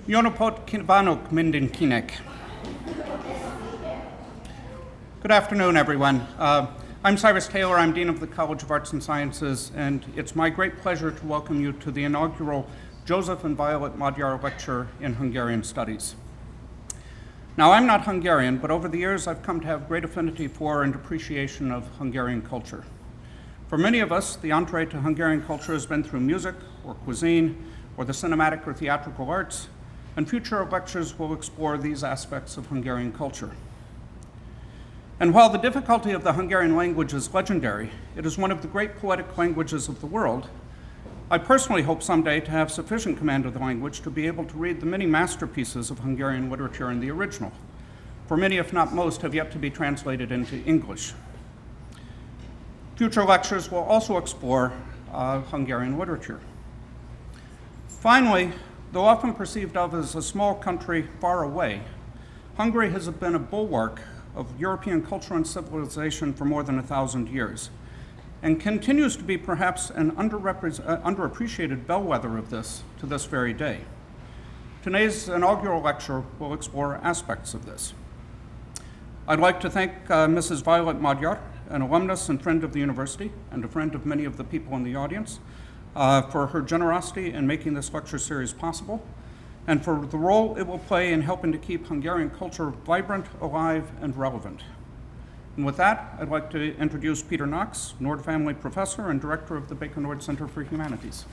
Jónapot kívánok mindenkinek. Good afternoon, everyone. I'm Cyrus Taylor. I'm Dean of the College of Arts and Sciences, and it's my great pleasure to welcome you to the inaugural Joseph and Violet Magyar Lecture in Hungarian Studies. Now, I'm not Hungarian, but over the years I've come to have great affinity for and appreciation of Hungarian culture. For many of us, the entree to Hungarian culture has been through music or cuisine or the cinematic or theatrical arts, and future lectures will explore these aspects of Hungarian culture. And while the difficulty of the Hungarian language is legendary, it is one of the great poetic languages of the world. I personally hope someday to have sufficient command of the language to be able to read the many masterpieces of Hungarian literature in the original, for many, if not most, have yet to be translated into English. Future lectures will also explore Hungarian literature. Finally, though often perceived of as a small country far away, Hungary has been a bulwark of European culture and civilization for more than 1,000 years, and continues to be perhaps an underappreciated bellwether of this to this very day. Today's inaugural lecture will explore aspects of this. I'd like to thank Mrs. Violet Magyar, an alumnus and friend of the university, and a friend of many of the people in the audience, for her generosity in making this lecture series possible, and for the role it will play in helping to keep Hungarian culture vibrant, alive, and relevant. And with that, I'd like to introduce Peter Knox, Nord Family Professor and Director of the Baker Nord Center for Humanities.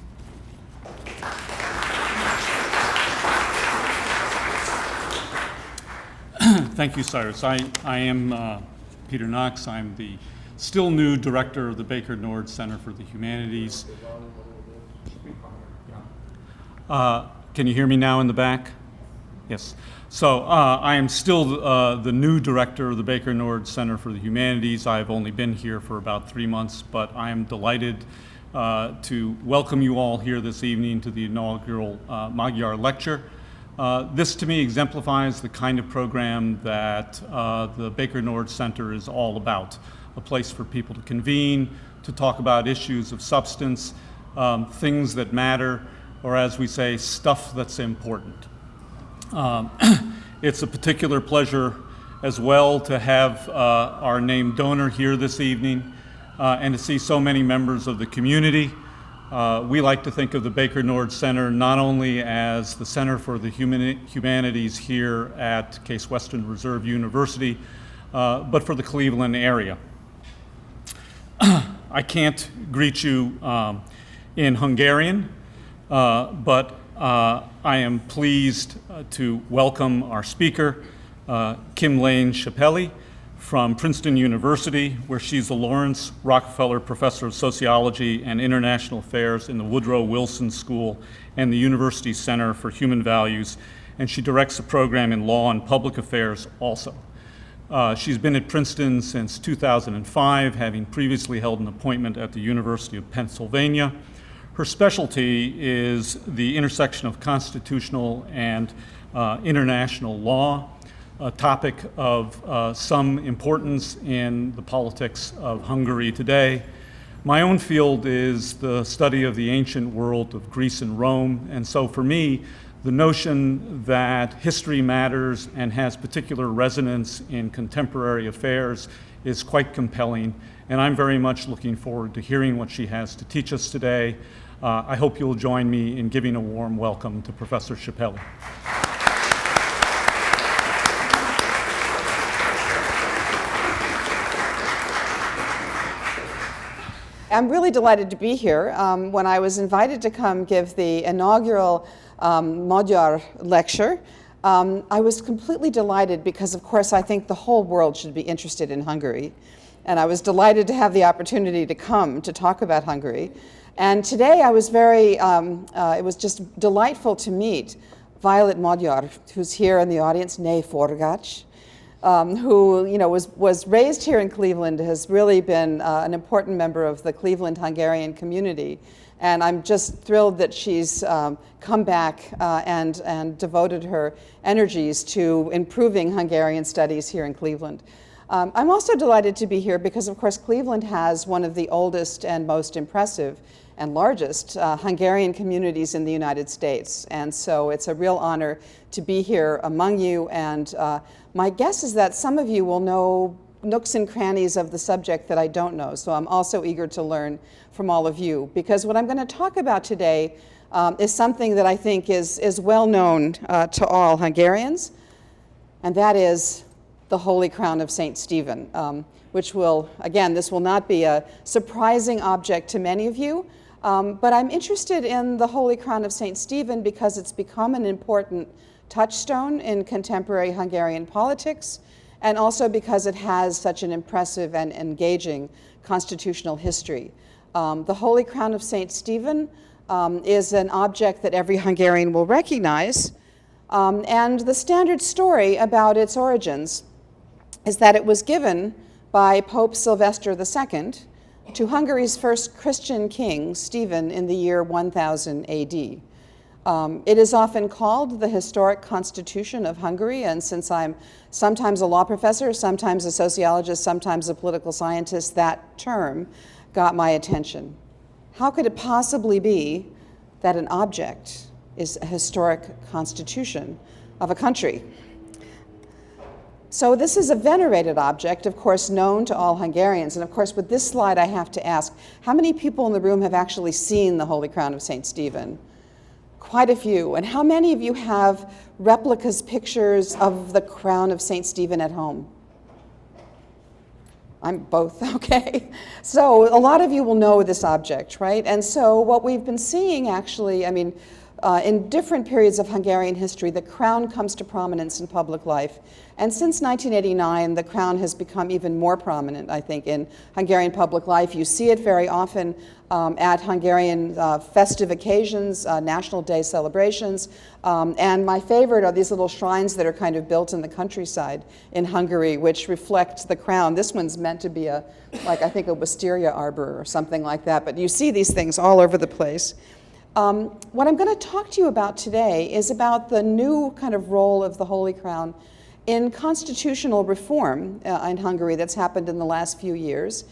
Thank you, Cyrus. I am Peter Knox. I'm the still new Director of the Baker Nord Center for the Humanities. Can you hear me now in the back? Yes. So I am still the new director of the Baker Nord Center for the Humanities. I've only been here for about 3 months, but I am delighted to welcome you all here this evening to the inaugural Magyar lecture. This to me exemplifies the kind of program that the Baker Nord Center is all about, a place for people to convene, to talk about issues of substance, things that matter, or as we say, stuff that's important. It's a particular pleasure as well to have our named donor here this evening and to see so many members of the community. We like to think of the Baker Nord Center not only as the Center for the Humanities here at Case Western Reserve University, but for the Cleveland area. I can't greet you in Hungarian, but I am pleased to welcome our speaker, Lane Scheppele from Princeton University, where she's a Lawrence Rockefeller Professor of Sociology and International Affairs in the Woodrow Wilson School and the University Center for Human Values, and she directs a program in law and public affairs also. She's been at Princeton since 2005, having previously held an appointment at the University of Pennsylvania. Her specialty is the intersection of constitutional and international law, a topic of some importance in the politics of Hungary today. My own field is the study of the ancient world of Greece and Rome, and so for me, the notion that history matters and has particular resonance in contemporary affairs is quite compelling, and I'm very much looking forward to hearing what she has to teach us today. I hope you'll join me in giving a warm welcome to Professor Scheppele. I'm really delighted to be here. When I was invited to come give the inaugural Magyar lecture, I was completely delighted because, of course, I think the whole world should be interested in Hungary. And I was delighted to have the opportunity to come to talk about Hungary. And today I was it was just delightful to meet Violet Magyar, who's here in the audience, Né Forgács, who was raised here in Cleveland, has really been an important member of the Cleveland Hungarian community. And I'm just thrilled that she's come back and devoted her energies to improving Hungarian studies here in Cleveland. I'm also delighted to be here because, of course, Cleveland has one of the oldest and most impressive and largest Hungarian communities in the United States. And so it's a real honor to be here among you. And my guess is that some of you will know nooks and crannies of the subject that I don't know. So I'm also eager to learn from all of you, because what I'm going to talk about today is something that I think is well known to all Hungarians, and that is the Holy Crown of St. Stephen, which will, again, this will not be a surprising object to many of you, but I'm interested in the Holy Crown of St. Stephen because it's become an important touchstone in contemporary Hungarian politics, and also because it has such an impressive and engaging constitutional history. The Holy Crown of St. Stephen is an object that every Hungarian will recognize, and the standard story about its origins is that it was given by Pope Sylvester II to Hungary's first Christian king, Stephen, in the year 1000 AD. It is often called the historic constitution of Hungary, and since I'm sometimes a law professor, sometimes a sociologist, sometimes a political scientist, that term got my attention. How could it possibly be that an object is a historic constitution of a country? So this is a venerated object, of course, known to all Hungarians. And of course, with this slide, I have to ask, how many people in the room have actually seen the Holy Crown of St. Stephen? Quite a few. And how many of you have replicas, pictures of the crown of St. Stephen at home? I'm both, okay. So a lot of you will know this object, right? And so what we've been seeing actually, I mean, in different periods of Hungarian history, the crown comes to prominence in public life. And since 1989, the crown has become even more prominent, I think, in Hungarian public life. You see it very often at Hungarian festive occasions, National Day celebrations. And my favorite are these little shrines that are kind of built in the countryside in Hungary, which reflect the crown. This one's meant to be like I think a wisteria arbor or something like that. But you see these things all over the place. What I'm going to talk to you about today is about the new kind of role of the Holy Crown in constitutional reform in Hungary that's happened in the last few years,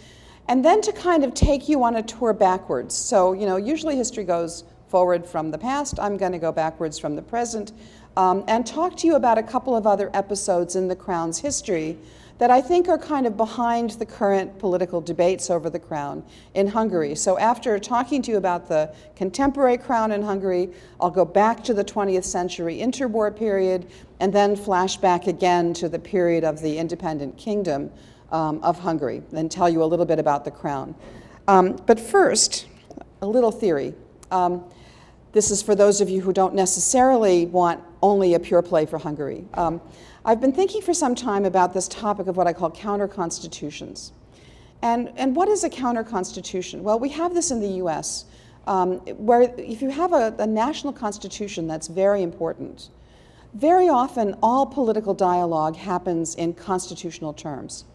and then to kind of take you on a tour backwards. So, you know, usually history goes forward from the past. I'm going to go backwards from the present and talk to you about a couple of other episodes in the Crown's history that I think are kind of behind the current political debates over the crown in Hungary. So after talking to you about the contemporary crown in Hungary, I'll go back to the 20th century interwar period and then flash back again to the period of the independent kingdom of Hungary and tell you a little bit about the crown. But first, a little theory. This is for those of you who don't necessarily want only a pure play for Hungary. I've been thinking for some time about this topic of what I call counter-constitutions. And what is a counter-constitution? Well, we have this in the US, where if you have a national constitution that's very important, very often all political dialogue happens in constitutional terms.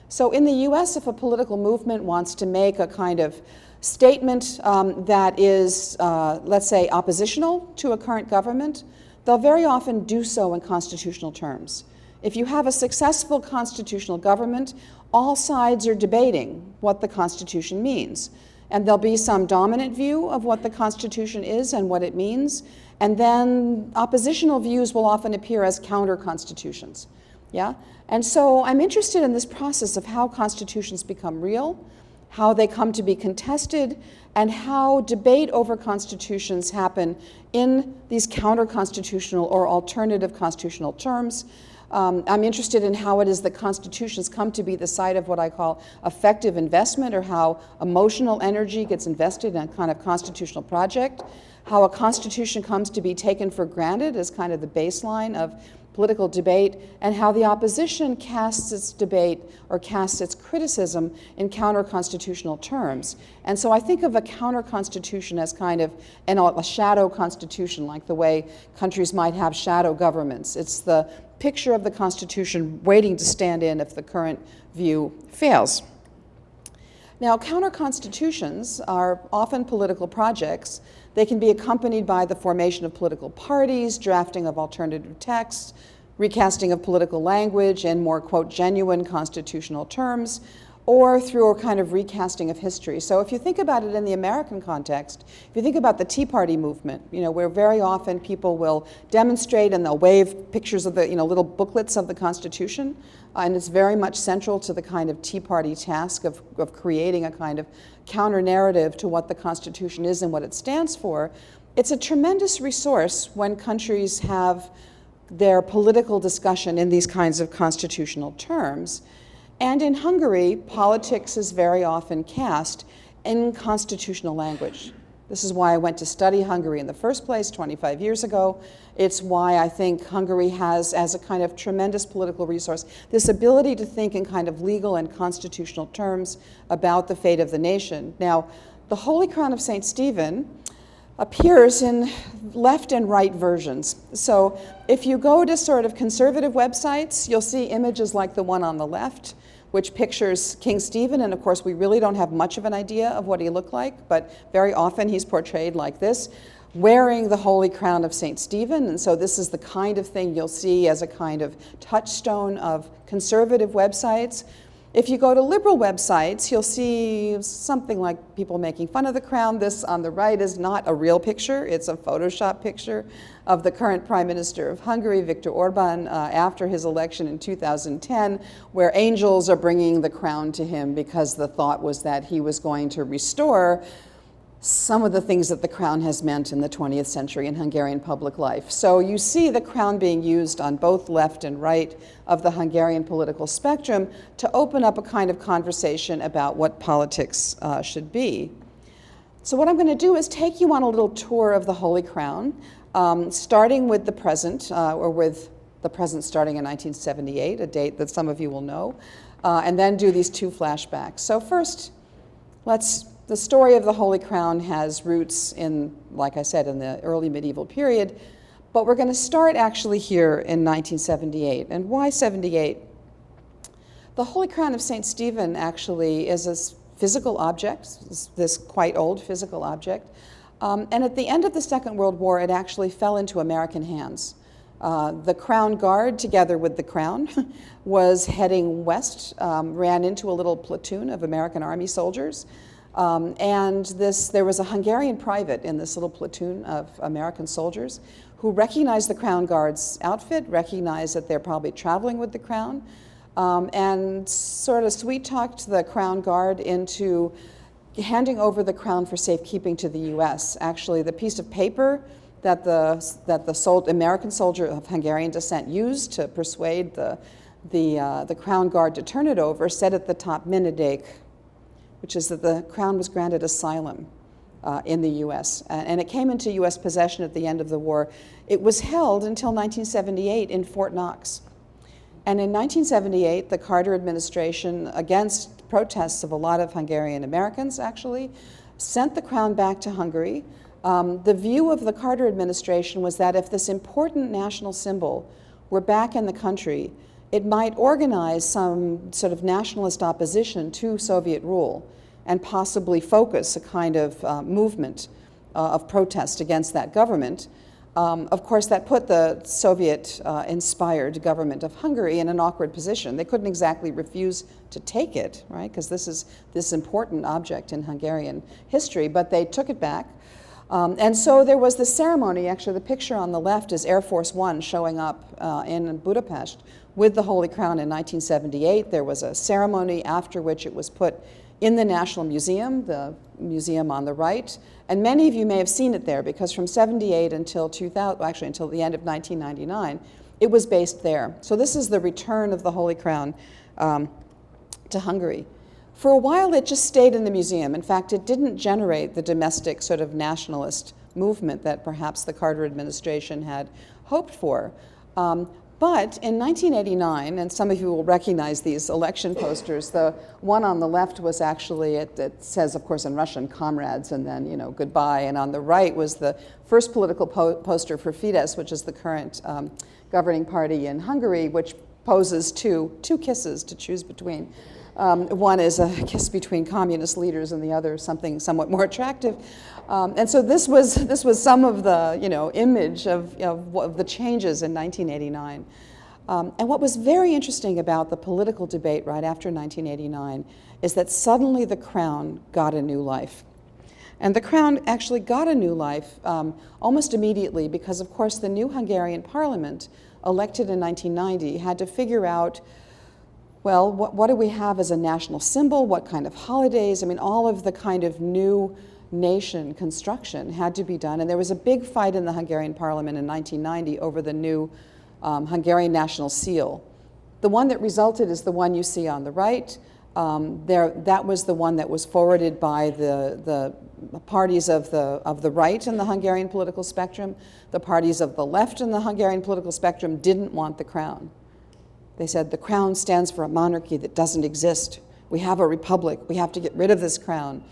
So in the US, if a political movement wants to make a kind of statement that is, let's say, oppositional to a current government, they'll very often do so in constitutional terms. If you have a successful constitutional government, all sides are debating what the Constitution means. And there'll be some dominant view of what the Constitution is and what it means, and then oppositional views will often appear as counter-constitutions. Yeah? And so I'm interested in this process of how constitutions become real, how they come to be contested, and how debate over constitutions happen in these counter-constitutional or alternative constitutional terms. I'm interested in how it is that constitutions come to be the site of what I call effective investment, or how emotional energy gets invested in a kind of constitutional project, how a constitution comes to be taken for granted as kind of the baseline of political debate, and how the opposition casts its debate or casts its criticism in counter-constitutional terms. And so I think of a counter-constitution as kind of a shadow constitution, like the way countries might have shadow governments. It's the picture of the Constitution waiting to stand in if the current view fails. Now, counter-constitutions are often political projects. They can be accompanied by the formation of political parties, drafting of alternative texts, recasting of political language in more, quote, genuine constitutional terms, or through a kind of recasting of history. So if you think about it in the American context, if you think about the Tea Party movement, where very often people will demonstrate and they'll wave pictures of the, little booklets of the Constitution, and it's very much central to the kind of Tea Party task of creating a kind of counter-narrative to what the Constitution is and what it stands for. It's a tremendous resource when countries have their political discussion in these kinds of constitutional terms. And in Hungary, politics is very often cast in constitutional language. This is why I went to study Hungary in the first place 25 years ago. It's why I think Hungary has, as a kind of tremendous political resource, this ability to think in kind of legal and constitutional terms about the fate of the nation. Now, the Holy Crown of St. Stephen appears in left and right versions. So if you go to sort of conservative websites, you'll see images like the one on the left, which pictures King Stephen, and of course we really don't have much of an idea of what he looked like, but very often he's portrayed like this, wearing the Holy Crown of St. Stephen, and so this is the kind of thing you'll see as a kind of touchstone of conservative websites. If you go to liberal websites, you'll see something like people making fun of the crown. This on the right is not a real picture, it's a Photoshop picture of the current Prime Minister of Hungary, Viktor Orban, after his election in 2010, where angels are bringing the crown to him because the thought was that he was going to restore some of the things that the crown has meant in the 20th century in Hungarian public life. So you see the crown being used on both left and right of the Hungarian political spectrum to open up a kind of conversation about what politics should be. So what I'm going to do is take you on a little tour of the Holy Crown, starting with the present, or with the present starting in 1978, a date that some of you will know, and then do these two flashbacks. So first, the story of the Holy Crown has roots in, like I said, in the early medieval period, but we're going to start actually here in 1978. And why 78? The Holy Crown of St. Stephen actually is a physical object, this quite old physical object. And at the end of the Second World War, it actually fell into American hands. The Crown Guard, together with the Crown, was heading west, ran into a little platoon of American Army soldiers. And there was a Hungarian private in this little platoon of American soldiers who recognized the Crown Guard's outfit, recognized that they're probably traveling with the Crown, and sort of sweet-talked the Crown Guard into handing over the Crown for safekeeping to the U.S. Actually, the piece of paper that the American soldier of Hungarian descent used to persuade the Crown Guard to turn it over said at the top, "Venerated," which is that the crown was granted asylum in the U.S. And it came into U.S. possession at the end of the war. It was held until 1978 in Fort Knox. And in 1978, the Carter administration, against protests of a lot of Hungarian Americans actually, sent the crown back to Hungary. The view of the Carter administration was that if this important national symbol were back in the country, it might organize some sort of nationalist opposition to Soviet rule and possibly focus a kind of movement of protest against that government. Of course, that put the Soviet-inspired government of Hungary in an awkward position. They couldn't exactly refuse to take it, right? Because this is this important object in Hungarian history, but they took it back. And so there was this ceremony. Actually, the picture on the left is Air Force One showing up in Budapest with the Holy Crown in 1978. There was a ceremony after which it was put in the National Museum, the museum on the right. And many of you may have seen it there because from 78 until 2000, actually until the end of 1999, it was based there. So this is the return of the Holy Crown to Hungary. For a while, it just stayed in the museum. In fact, it didn't generate the domestic sort of nationalist movement that perhaps the Carter administration had hoped for. But in 1989, and some of you will recognize these election posters, the one on the left was actually, it says, of course, in Russian, comrades, and then, goodbye. And on the right was the first political poster for Fidesz, which is the current governing party in Hungary, which poses two kisses to choose between. One is a kiss between communist leaders, and the other something somewhat more attractive. And so this was some of the image of the changes in 1989. And what was very interesting about the political debate right after 1989 is that suddenly the crown got a new life. And the crown actually got a new life almost immediately because, of course, the new Hungarian parliament, elected in 1990, had to figure out, well, what do we have as a national symbol? What kind of holidays? I mean, all of the kind of new nation construction had to be done. And there was a big fight in the Hungarian parliament in 1990 over the new Hungarian national seal. The one that resulted is the one you see on the right. That was the one that was forwarded by the parties of the right in the Hungarian political spectrum. The parties of the left in the Hungarian political spectrum didn't want the crown. They said the crown stands for a monarchy that doesn't exist. We have a republic. We have to get rid of this crown.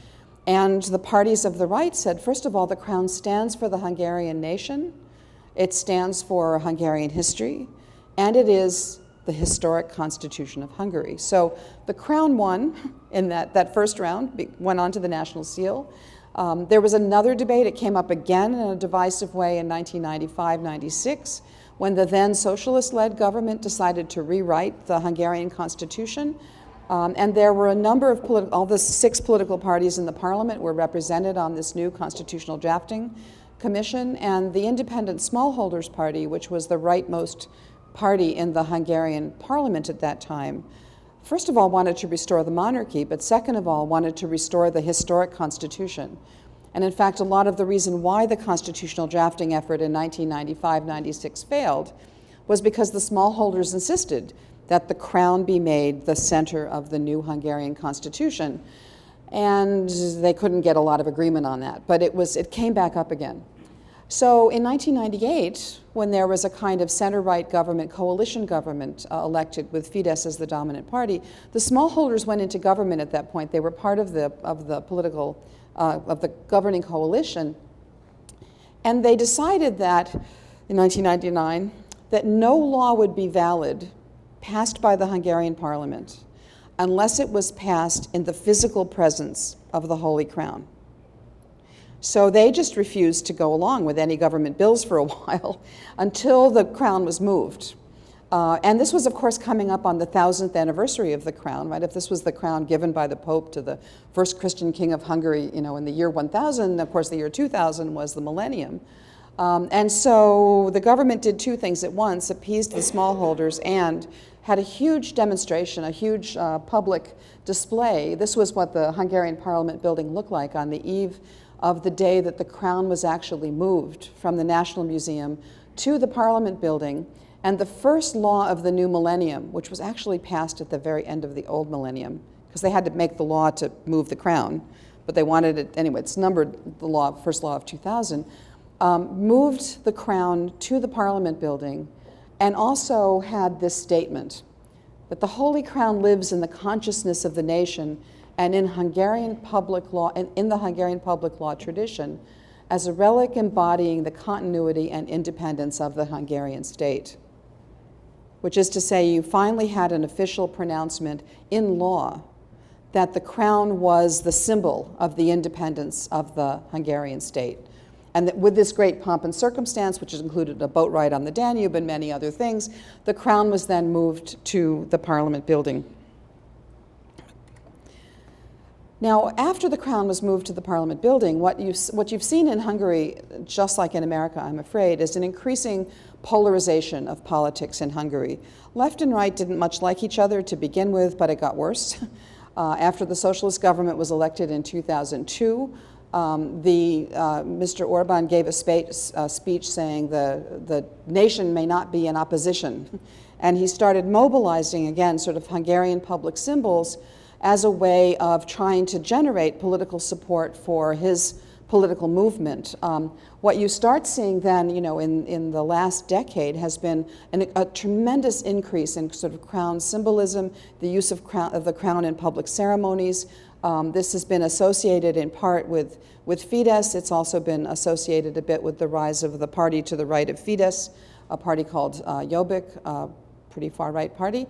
And the parties of the right said, first of all, the crown stands for the Hungarian nation. It stands for Hungarian history, and it is the historic constitution of Hungary. So the crown won in that first round, went on to the national seal. There was another debate. It came up again in a divisive way in 1995-96, when the then socialist-led government decided to rewrite the Hungarian constitution. And there were a number of all the 6 political parties in the parliament were represented on this new constitutional drafting commission, and the Independent Smallholders Party, which was the rightmost party in the Hungarian parliament at that time, first of all wanted to restore the monarchy, but second of all wanted to restore the historic constitution. And in fact, a lot of the reason why the constitutional drafting effort in 1995-96 failed was because the smallholders insisted that the crown be made the center of the new Hungarian constitution. And they couldn't get a lot of agreement on that, but it came back up again. So in 1998, when there was a kind of center-right government, coalition government elected with Fidesz as the dominant party, the smallholders went into government at that point. They were part of the governing coalition, and they decided that in 1999 that no law would be valid passed by the Hungarian parliament unless it was passed in the physical presence of the Holy Crown. So they just refused to go along with any government bills for a while until the crown was moved. And this was, of course, coming up on the 1000th anniversary of the crown, right? If this was the crown given by the Pope to the first Christian king of Hungary, in the year 1000, of course, the year 2000 was the millennium. And so the government did 2 things at once: appeased the smallholders and had a huge demonstration, a huge public display. This was what the Hungarian Parliament building looked like on the eve of the day that the crown was actually moved from the National Museum to the Parliament building. And the first law of the new millennium, which was actually passed at the very end of the old millennium, because they had to make the law to move the crown, but they wanted it, anyway, it's numbered the first law of 2000, moved the crown to the Parliament building, and also had this statement that the Holy Crown lives in the consciousness of the nation and in Hungarian public law, and in the Hungarian public law tradition, as a relic embodying the continuity and independence of the Hungarian state. Which is to say, you finally had an official pronouncement in law that the crown was the symbol of the independence of the Hungarian state. And that with this great pomp and circumstance, which included a boat ride on the Danube and many other things, the crown was then moved to the Parliament building. Now, after the crown was moved to the Parliament building, what you've seen in Hungary, just like in America, I'm afraid, is an increasing polarization of politics in Hungary. Left and right didn't much like each other to begin with, but it got worse. After the socialist government was elected in 2002, Mr. Orban gave a speech saying the nation may not be in opposition. And he started mobilizing, again, sort of Hungarian public symbols as a way of trying to generate political support for his political movement. What you start seeing then, in the last decade has been a tremendous increase in sort of crown symbolism, the use of the crown in public ceremonies. This has been associated in part with Fidesz. It's also been associated a bit with the rise of the party to the right of Fidesz, a party called Jobbik, a pretty far-right party.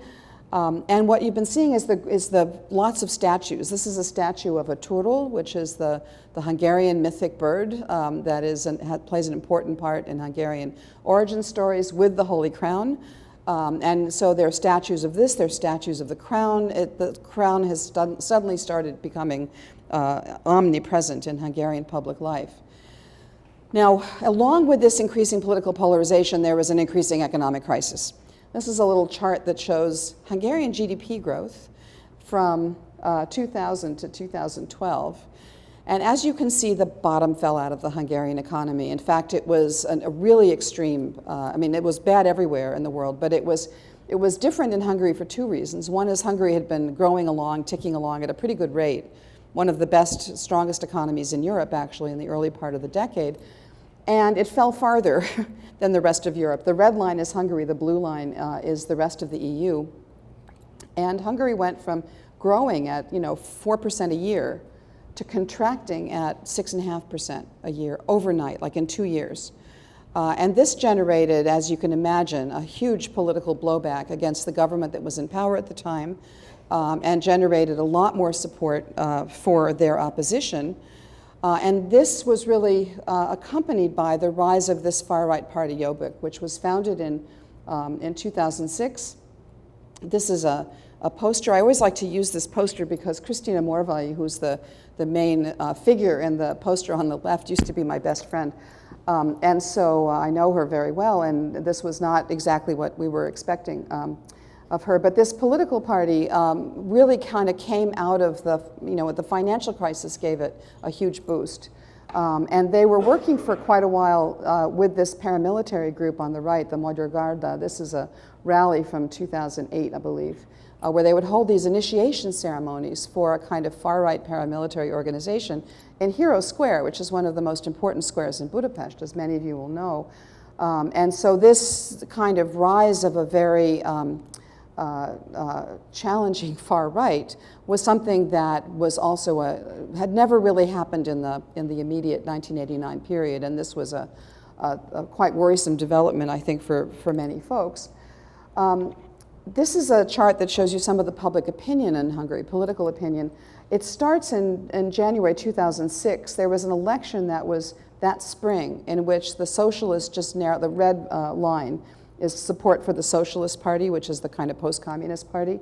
And what you've been seeing is the lots of statues. This is a statue of a turul, which is the Hungarian mythic bird that plays an important part in Hungarian origin stories, with the Holy Crown. And so there are statues of this, there are statues of the crown. The crown has suddenly started becoming omnipresent in Hungarian public life. Now, along with this increasing political polarization, there was an increasing economic crisis. This is a little chart that shows Hungarian GDP growth from 2000 to 2012. And as you can see, the bottom fell out of the Hungarian economy. In fact, it was a really extreme, I mean, it was bad everywhere in the world, but it was different in Hungary for two reasons. One is Hungary had been growing along, ticking along at a pretty good rate, one of the best, strongest economies in Europe, actually, in the early part of the decade. And it fell farther than the rest of Europe. The red line is Hungary, the blue line is the rest of the EU. And Hungary went from growing at 4% a year to contracting at 6.5% a year overnight, like in 2 years. And this generated, as you can imagine, a huge political blowback against the government that was in power at the time, and generated a lot more support for their opposition. And this was really accompanied by the rise of this far-right party, Jobbik, which was founded in 2006. This is a poster. I always like to use this poster because Kristina Morvai, who's the main figure in the poster on the left, used to be my best friend. And so I know her very well, and this was not exactly what we were expecting of her. But this political party really kind of came out of the financial crisis gave it a huge boost. And they were working for quite a while with this paramilitary group on the right, the Magyar Garda. This is a rally from 2008, I believe, where they would hold these initiation ceremonies for a kind of far-right paramilitary organization in Hero Square, which is one of the most important squares in Budapest, as many of you will know. And so this kind of rise of a very challenging far right was something that was also had never really happened in the immediate 1989 period, and this was a quite worrisome development, I think, for many folks. This is a chart that shows you some of the public opinion in Hungary, political opinion. It starts in January 2006. There was an election that was that spring in which the socialists just narrowed, the red line is support for the Socialist Party, which is the kind of post-communist party.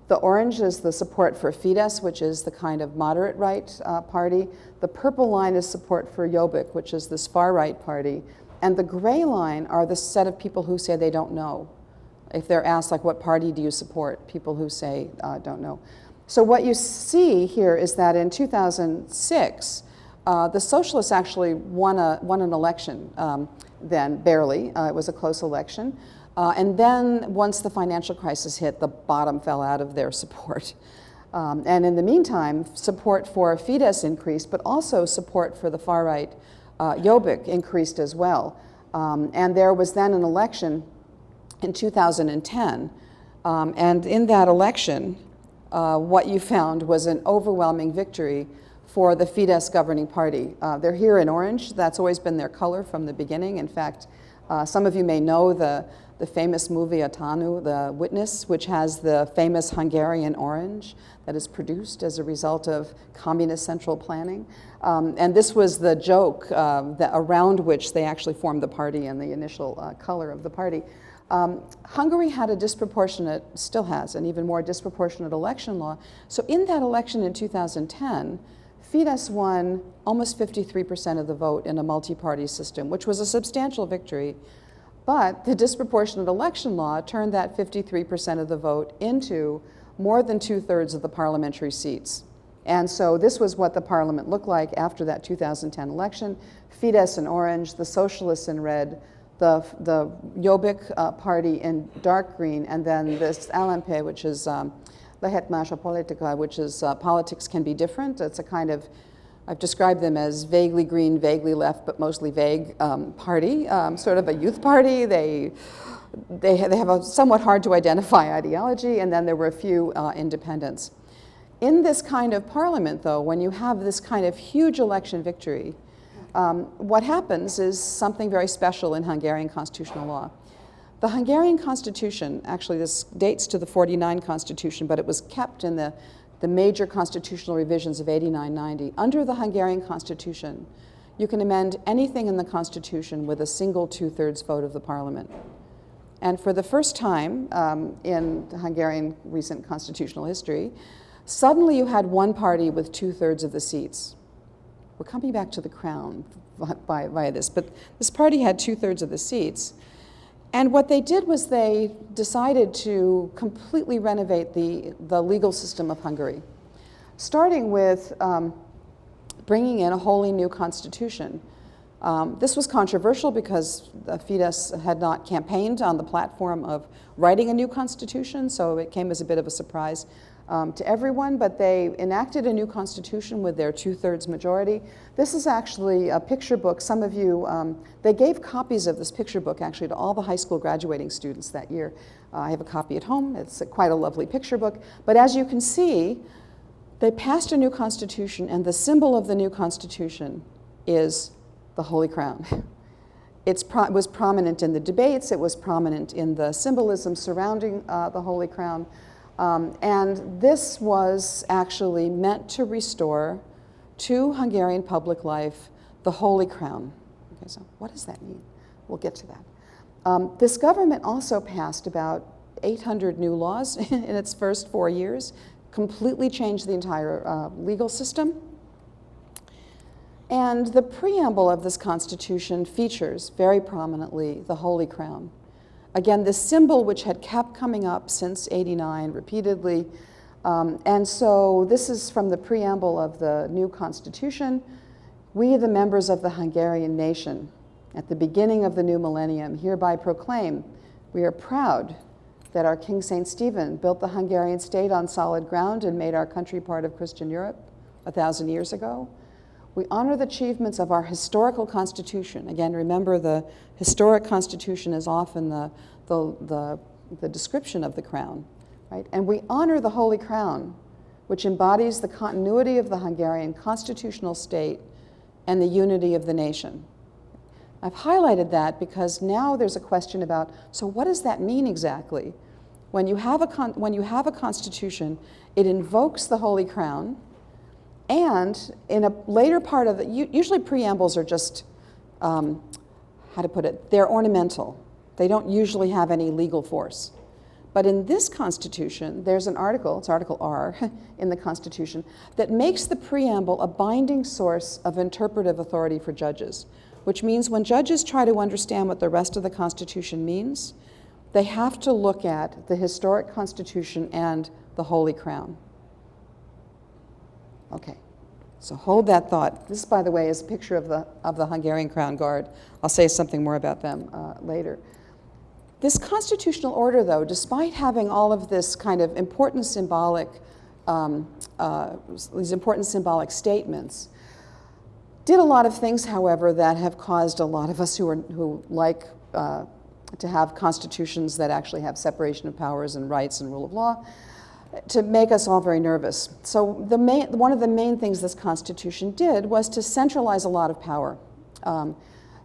The orange is the support for Fidesz, which is the kind of moderate right party. The purple line is support for Jobbik, which is this far-right party. And the gray line are the set of people who say they don't know. If they're asked, like, what party do you support? People who say don't know. So what you see here is that in 2006, the socialists actually won an election then, barely. It was a close election. And then once the financial crisis hit, the bottom fell out of their support. And in the meantime, support for Fidesz increased, but also support for the far-right Jobbik increased as well. And there was then an election in 2010. And in that election, what you found was an overwhelming victory for the Fidesz governing party. They're here in orange. That's always been their color from the beginning. In fact, some of you may know the famous movie Atanu, The Witness, which has the famous Hungarian orange that is produced as a result of communist central planning. And this was the joke around which they actually formed the party and the initial color of the party. Hungary had a disproportionate, still has, an even more disproportionate election law. So in that election in 2010, Fidesz won almost 53% of the vote in a multi-party system, which was a substantial victory. But the disproportionate election law turned that 53% of the vote into more than 2/3 of the parliamentary seats. And so this was what the parliament looked like after that 2010 election. Fidesz in orange, the socialists in red, the Jobbik party in dark green, and then this LMP, which is Lehet más a politika, which is politics can be different. It's a kind of, I've described them as vaguely green, vaguely left, but mostly vague party, sort of a youth party. They have a somewhat hard to identify ideology, and then there were a few independents. In this kind of parliament, though, when you have this kind of huge election victory, what happens is something very special in Hungarian constitutional law. The Hungarian constitution, actually this dates to the 49 constitution, but it was kept in the major constitutional revisions of 89-90. Under the Hungarian constitution, you can amend anything in the constitution with a single 2/3 vote of the parliament. And for the first time in Hungarian recent constitutional history, suddenly you had one party with 2/3 of the seats. We're coming back to the crown via this, but this party had 2/3 of the seats. And what they did was they decided to completely renovate the legal system of Hungary, starting with bringing in a wholly new constitution. This was controversial because the Fidesz had not campaigned on the platform of writing a new constitution, so it came as a bit of a surprise to everyone, but they enacted a new constitution with their 2/3 majority. This is actually a picture book. Some of you, they gave copies of this picture book actually to all the high school graduating students that year. I have a copy at home. It's quite a lovely picture book. But as you can see, they passed a new constitution, and the symbol of the new constitution is the Holy Crown. It was prominent in the debates. It was prominent in the symbolism surrounding the Holy Crown. And this was actually meant to restore to Hungarian public life the Holy Crown. Okay, so what does that mean? We'll get to that. This government also passed about 800 new laws in its first 4 years, completely changed the entire legal system. And the preamble of this constitution features very prominently the Holy Crown. Again, this symbol which had kept coming up since '89 repeatedly. And so this is from the preamble of the new constitution. We, the members of the Hungarian nation, at the beginning of the new millennium, hereby proclaim we are proud that our King St. Stephen built the Hungarian state on solid ground and made our country part of Christian Europe 1,000 years ago. We honor the achievements of our historical constitution. Again, remember the historic constitution is often the description of the crown, right? And we honor the Holy Crown, which embodies the continuity of the Hungarian constitutional state and the unity of the nation. I've highlighted that because now there's a question about, so what does that mean exactly? When you have a constitution, it invokes the Holy Crown, and in a later part of it, usually preambles are just, how to put it, they're ornamental. They don't usually have any legal force. But in this Constitution, there's an article, it's Article R in the Constitution, that makes the preamble a binding source of interpretive authority for judges, which means when judges try to understand what the rest of the Constitution means, they have to look at the historic Constitution and the Holy Crown. Okay, so hold that thought. This, by the way, is a picture of the Hungarian Crown Guard. I'll say something more about them later. This constitutional order, though, despite having all of this kind of important symbolic, these important symbolic statements, did a lot of things, however, that have caused a lot of us who like to have constitutions that actually have separation of powers and rights and rule of law, to make us all very nervous. So one of the main things this Constitution did was to centralize a lot of power.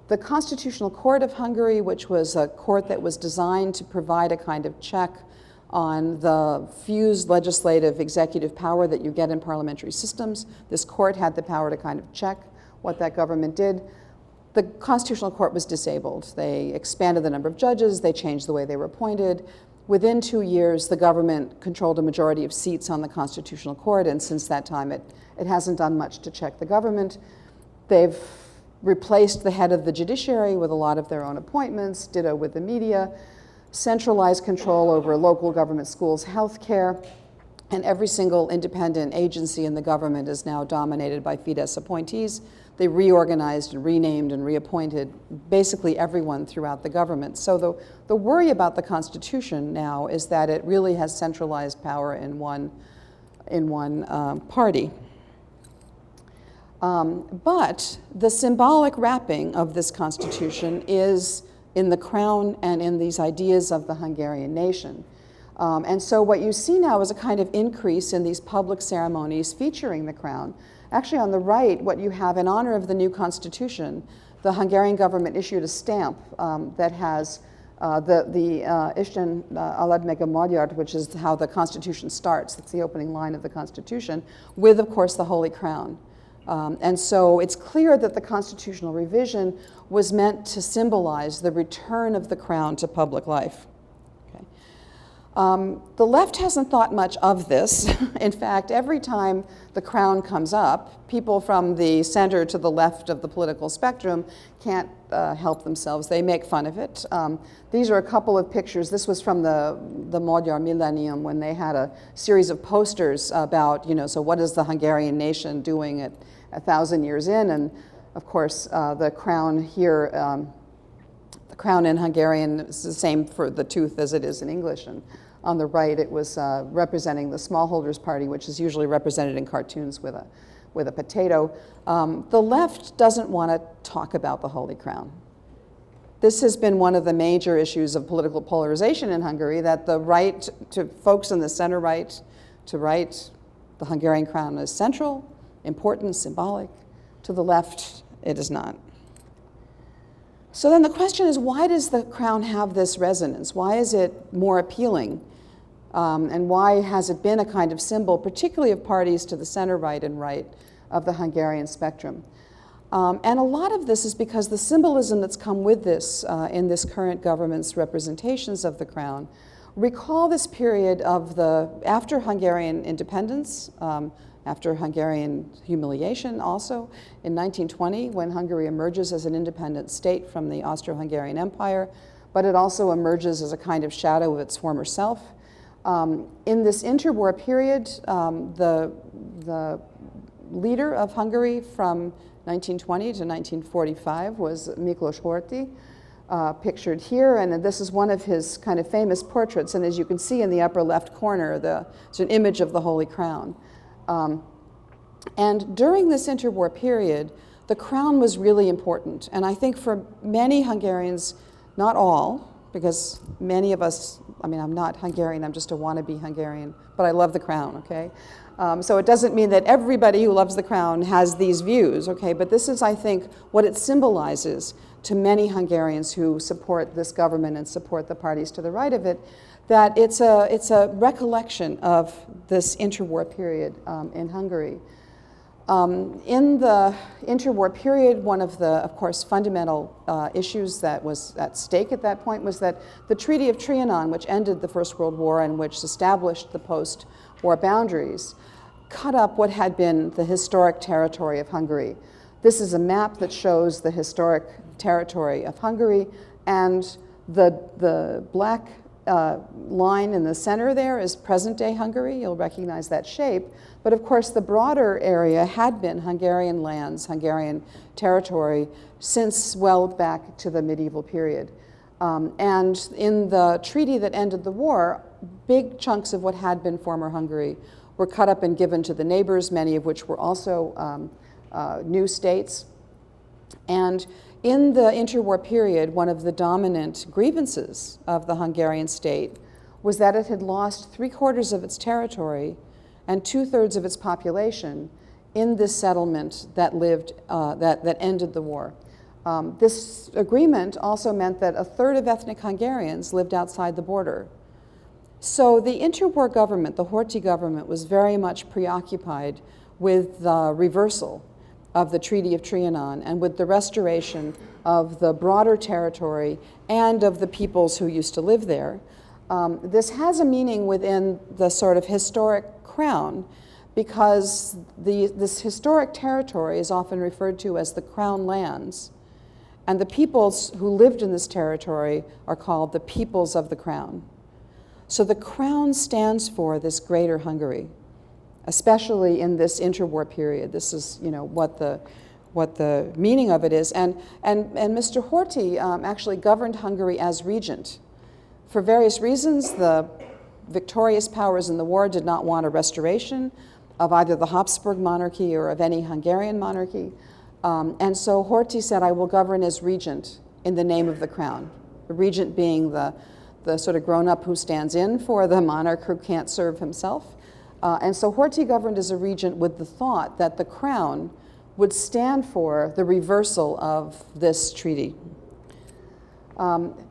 The Constitutional Court of Hungary, which was a court that was designed to provide a kind of check on the fused legislative executive power that you get in parliamentary systems, this court had the power to kind of check what that government did. The Constitutional Court was disabled. They expanded the number of judges, they changed the way they were appointed. Within 2 years, the government controlled a majority of seats on the Constitutional Court, and since that time, it hasn't done much to check the government. They've replaced the head of the judiciary with a lot of their own appointments, ditto with the media, centralized control over local government schools, healthcare, and every single independent agency in the government is now dominated by Fidesz appointees. They reorganized and renamed and reappointed basically everyone throughout the government. So the worry about the Constitution now is that it really has centralized power in one party. But the symbolic wrapping of this Constitution is in the crown and in these ideas of the Hungarian nation. And so what you see now is a kind of increase in these public ceremonies featuring the crown. Actually, on the right, what you have in honor of the new constitution, the Hungarian government issued a stamp that has the Isten alad meg a Magyar, which is how the constitution starts. That's the opening line of the constitution, with, of course, the Holy Crown. And so it's clear that the constitutional revision was meant to symbolize the return of the crown to public life. Okay. The left hasn't thought much of this. In fact, every time the crown comes up, people from the center to the left of the political spectrum can't help themselves. They make fun of it. These are a couple of pictures. This was from the Magyar Millennium, when they had a series of posters about, so what is the Hungarian nation doing at 1,000 years in? And of course, the crown here, the crown in Hungarian is the same for the tooth as it is in English. And on the right, it was representing the smallholders party, which is usually represented in cartoons with a potato. The left doesn't want to talk about the Holy Crown. This has been one of the major issues of political polarization in Hungary, that the right, to folks in the center right, to write the Hungarian crown is central, important, symbolic. To the left, it is not. So then the question is, why does the crown have this resonance? Why is it more appealing? And why has it been a kind of symbol, particularly of parties to the center right and right of the Hungarian spectrum? And a lot of this is because the symbolism that's come with this in this current government's representations of the crown recall this period of after Hungarian independence, after Hungarian humiliation also, in 1920, when Hungary emerges as an independent state from the Austro-Hungarian Empire, but it also emerges as a kind of shadow of its former self. In this interwar period, the leader of Hungary from 1920 to 1945 was Miklós Horthy, pictured here, and this is one of his kind of famous portraits, and as you can see in the upper left corner, it's an image of the Holy Crown. And during this interwar period, the crown was really important. And I think for many Hungarians, not all, because many of us, I'm not Hungarian, I'm just a wannabe Hungarian, but I love the crown, okay? So it doesn't mean that everybody who loves the crown has these views, okay? But this is, I think, what it symbolizes to many Hungarians who support this government and support the parties to the right of it, that it's a recollection of this interwar period in Hungary. In the interwar period, one of the, of course, fundamental issues that was at stake at that point was that the Treaty of Trianon, which ended the First World War and which established the post-war boundaries, cut up what had been the historic territory of Hungary. This is a map that shows the historic territory of Hungary, and the black line in the center there is present-day Hungary. You'll recognize that shape. But of course, the broader area had been Hungarian lands, Hungarian territory, since well back to the medieval period. And in the treaty that ended the war, big chunks of what had been former Hungary were cut up and given to the neighbors, many of which were also new states. And in the interwar period, one of the dominant grievances of the Hungarian state was that it had lost 3/4 of its territory and 2/3 of its population in this settlement that that ended the war. This agreement also meant that 1/3 of ethnic Hungarians lived outside the border. So the interwar government, the Horthy government, was very much preoccupied with the reversal of the Treaty of Trianon and with the restoration of the broader territory and of the peoples who used to live there. This has a meaning within the sort of historic crown, because this historic territory is often referred to as the crown lands, and the peoples who lived in this territory are called the peoples of the crown. So the crown stands for this greater Hungary, especially in this interwar period. This is, what the meaning of it is. And Mr. Horthy actually governed Hungary as regent. For various reasons, the victorious powers in the war did not want a restoration of either the Habsburg monarchy or of any Hungarian monarchy. And so Horthy said, I will govern as regent in the name of the crown. The regent being the sort of grown-up who stands in for the monarch who can't serve himself. And so Horthy governed as a regent with the thought that the crown would stand for the reversal of this treaty.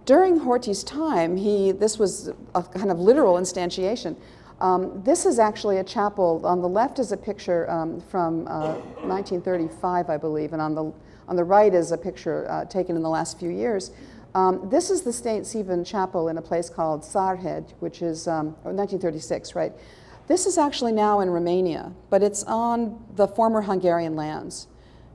During Horthy's time, this was a kind of literal instantiation. This is actually a chapel. On the left is a picture from 1935, I believe, and on the right is a picture taken in the last few years. This is the St. Stephen Chapel in a place called Szarhegy, which is 1936, right? This is actually now in Romania, but it's on the former Hungarian lands.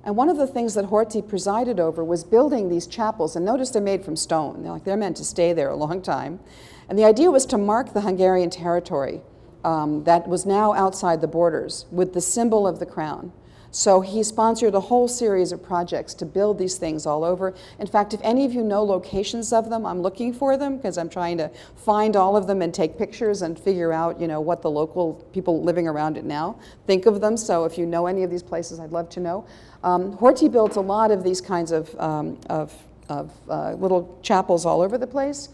And one of the things that Horthy presided over was building these chapels, and notice they're made from stone. They're meant to stay there a long time. And the idea was to mark the Hungarian territory that was now outside the borders with the symbol of the crown. So he sponsored a whole series of projects to build these things all over. In fact, if any of you know locations of them, I'm looking for them because I'm trying to find all of them and take pictures and figure out, what the local people living around it now think of them. So if you know any of these places, I'd love to know. Horthy built a lot of these kinds of little chapels all over the place.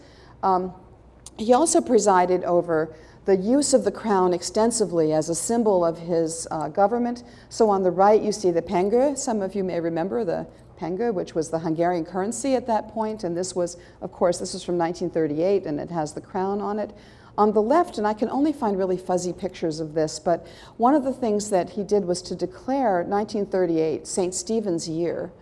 He also presided over the use of the crown extensively as a symbol of his government. So on the right, you see the penge. Some of you may remember the penge, which was the Hungarian currency at that point. And this was, of course, this was from 1938, and it has the crown on it. On the left, and I can only find really fuzzy pictures of this, but one of the things that he did was to declare 1938 St. Stephen's year.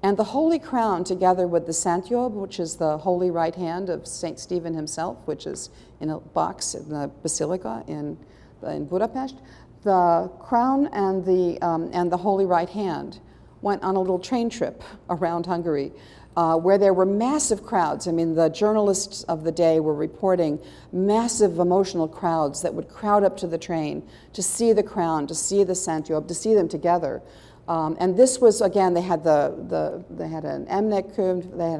And the Holy Crown, together with the Szentjobb, which is the holy right hand of St. Stephen himself, which is in a box in the Basilica in Budapest, the crown and the holy right hand went on a little train trip around Hungary, where there were massive crowds. I mean, the journalists of the day were reporting massive emotional crowds that would crowd up to the train to see the crown, to see the Szentjobb, to see them together. And this was, again, they had an emlékkönyv, they had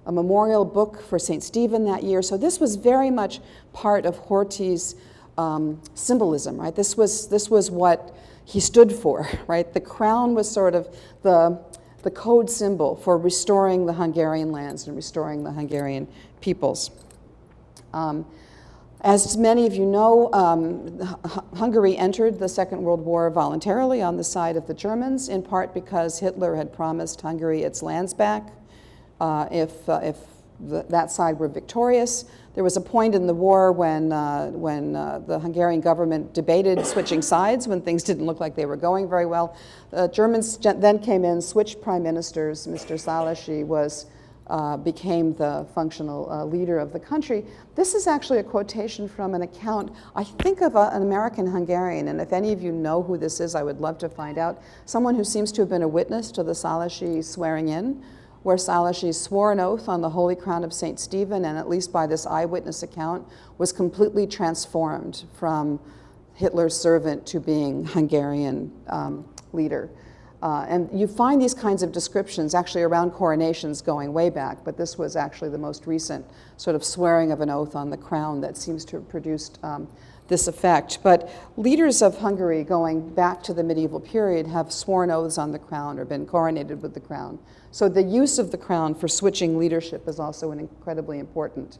a memorial book for St. Stephen that year. So this was very much part of Horthy's symbolism, right? This was what he stood for, right? The crown was sort of the code symbol for restoring the Hungarian lands and restoring the Hungarian peoples. As many of you know, Hungary entered the Second World War voluntarily on the side of the Germans, in part because Hitler had promised Hungary its lands back if that side were victorious. There was a point in the war when the Hungarian government debated switching sides when things didn't look like they were going very well. The Germans then came in, switched prime ministers. Mr. Szálasi became the functional leader of the country. This is actually a quotation from an account, I think, of an American Hungarian, and if any of you know who this is, I would love to find out. Someone who seems to have been a witness to the Szálasi swearing in, where Szálasi swore an oath on the Holy Crown of St. Stephen, and at least by this eyewitness account, was completely transformed from Hitler's servant to being Hungarian leader. And you find these kinds of descriptions actually around coronations going way back, but this was actually the most recent sort of swearing of an oath on the crown that seems to have produced this effect. But leaders of Hungary going back to the medieval period have sworn oaths on the crown or been coronated with the crown. So the use of the crown for switching leadership is also an incredibly important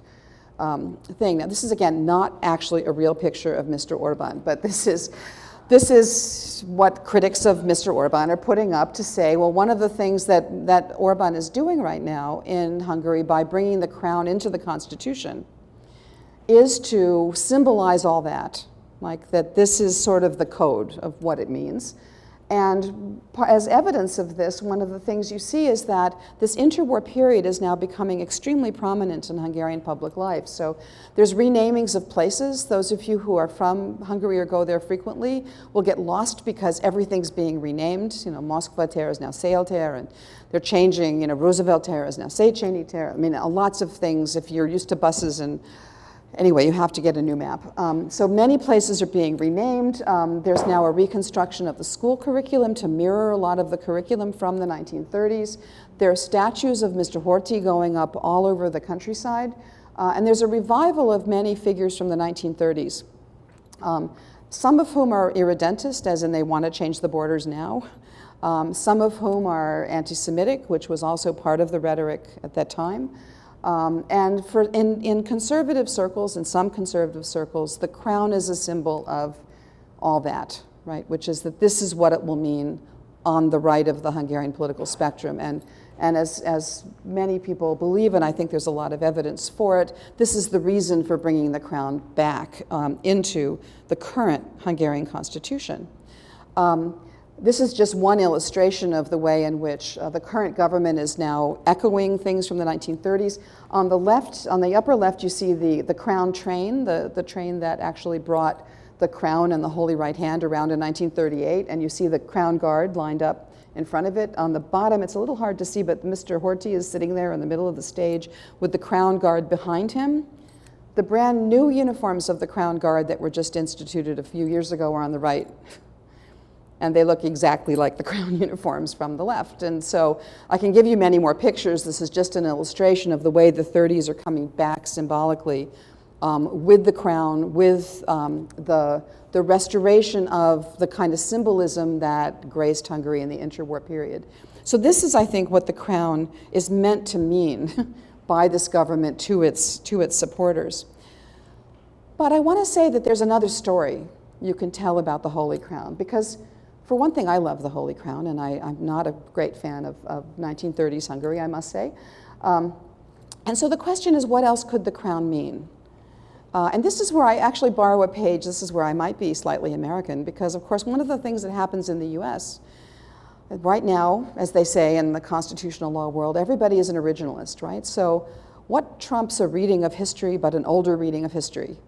thing. Now, this is, again, not actually a real picture of Mr. Orban, but this is what critics of Mr. Orban are putting up to say, well, one of the things that Orban is doing right now in Hungary by bringing the crown into the constitution is to symbolize all that, like that this is sort of the code of what it means. And as evidence of this, one of the things you see is that this interwar period is now becoming extremely prominent in Hungarian public life. So there's renamings of places. Those of you who are from Hungary or go there frequently will get lost because everything's being renamed. You know, Moskva tér is now Széll tér, and they're changing, you know, Roosevelt tér is now Széchenyi tér. I mean, lots of things. If you're used to buses and anyway, you have to get a new map. So many places are being renamed. There's now a reconstruction of the school curriculum to mirror a lot of the curriculum from the 1930s. There are statues of Mr. Horthy going up all over the countryside. And there's a revival of many figures from the 1930s, some of whom are irredentist, as in they want to change the borders now. Some of whom are anti-Semitic, which was also part of the rhetoric at that time. And in conservative circles, in some conservative circles, the crown is a symbol of all that, right? Which is that this is what it will mean on the right of the Hungarian political spectrum. And And as many people believe, and I think there's a lot of evidence for it, this is the reason for bringing the crown back into the current Hungarian constitution. This is just one illustration of the way in which the current government is now echoing things from the 1930s. On the left, on the upper left, you see the crown train, the train that actually brought the crown and the Holy Right Hand around in 1938, and you see the crown guard lined up in front of it. On the bottom, it's a little hard to see, but Mr. Horthy is sitting there in the middle of the stage with the crown guard behind him. The brand new uniforms of the crown guard that were just instituted a few years ago are on the right. And they look exactly like the crown uniforms from the left. And so I can give you many more pictures. This is just an illustration of the way the 30s are coming back symbolically with the crown, with the restoration of the kind of symbolism that graced Hungary in the interwar period. So this is, I think, what the crown is meant to mean by this government to its supporters. But I want to say that there's another story you can tell about the Holy Crown, because for one thing, I love the Holy Crown, and I'm not a great fan of 1930s Hungary, I must say. And so the question is, what else could the crown mean? And this is where I actually borrow a page. This is where I might be slightly American, because, of course, one of the things that happens in the US right now, as they say in the constitutional law world, everybody is an originalist, right? So what trumps a reading of history but an older reading of history?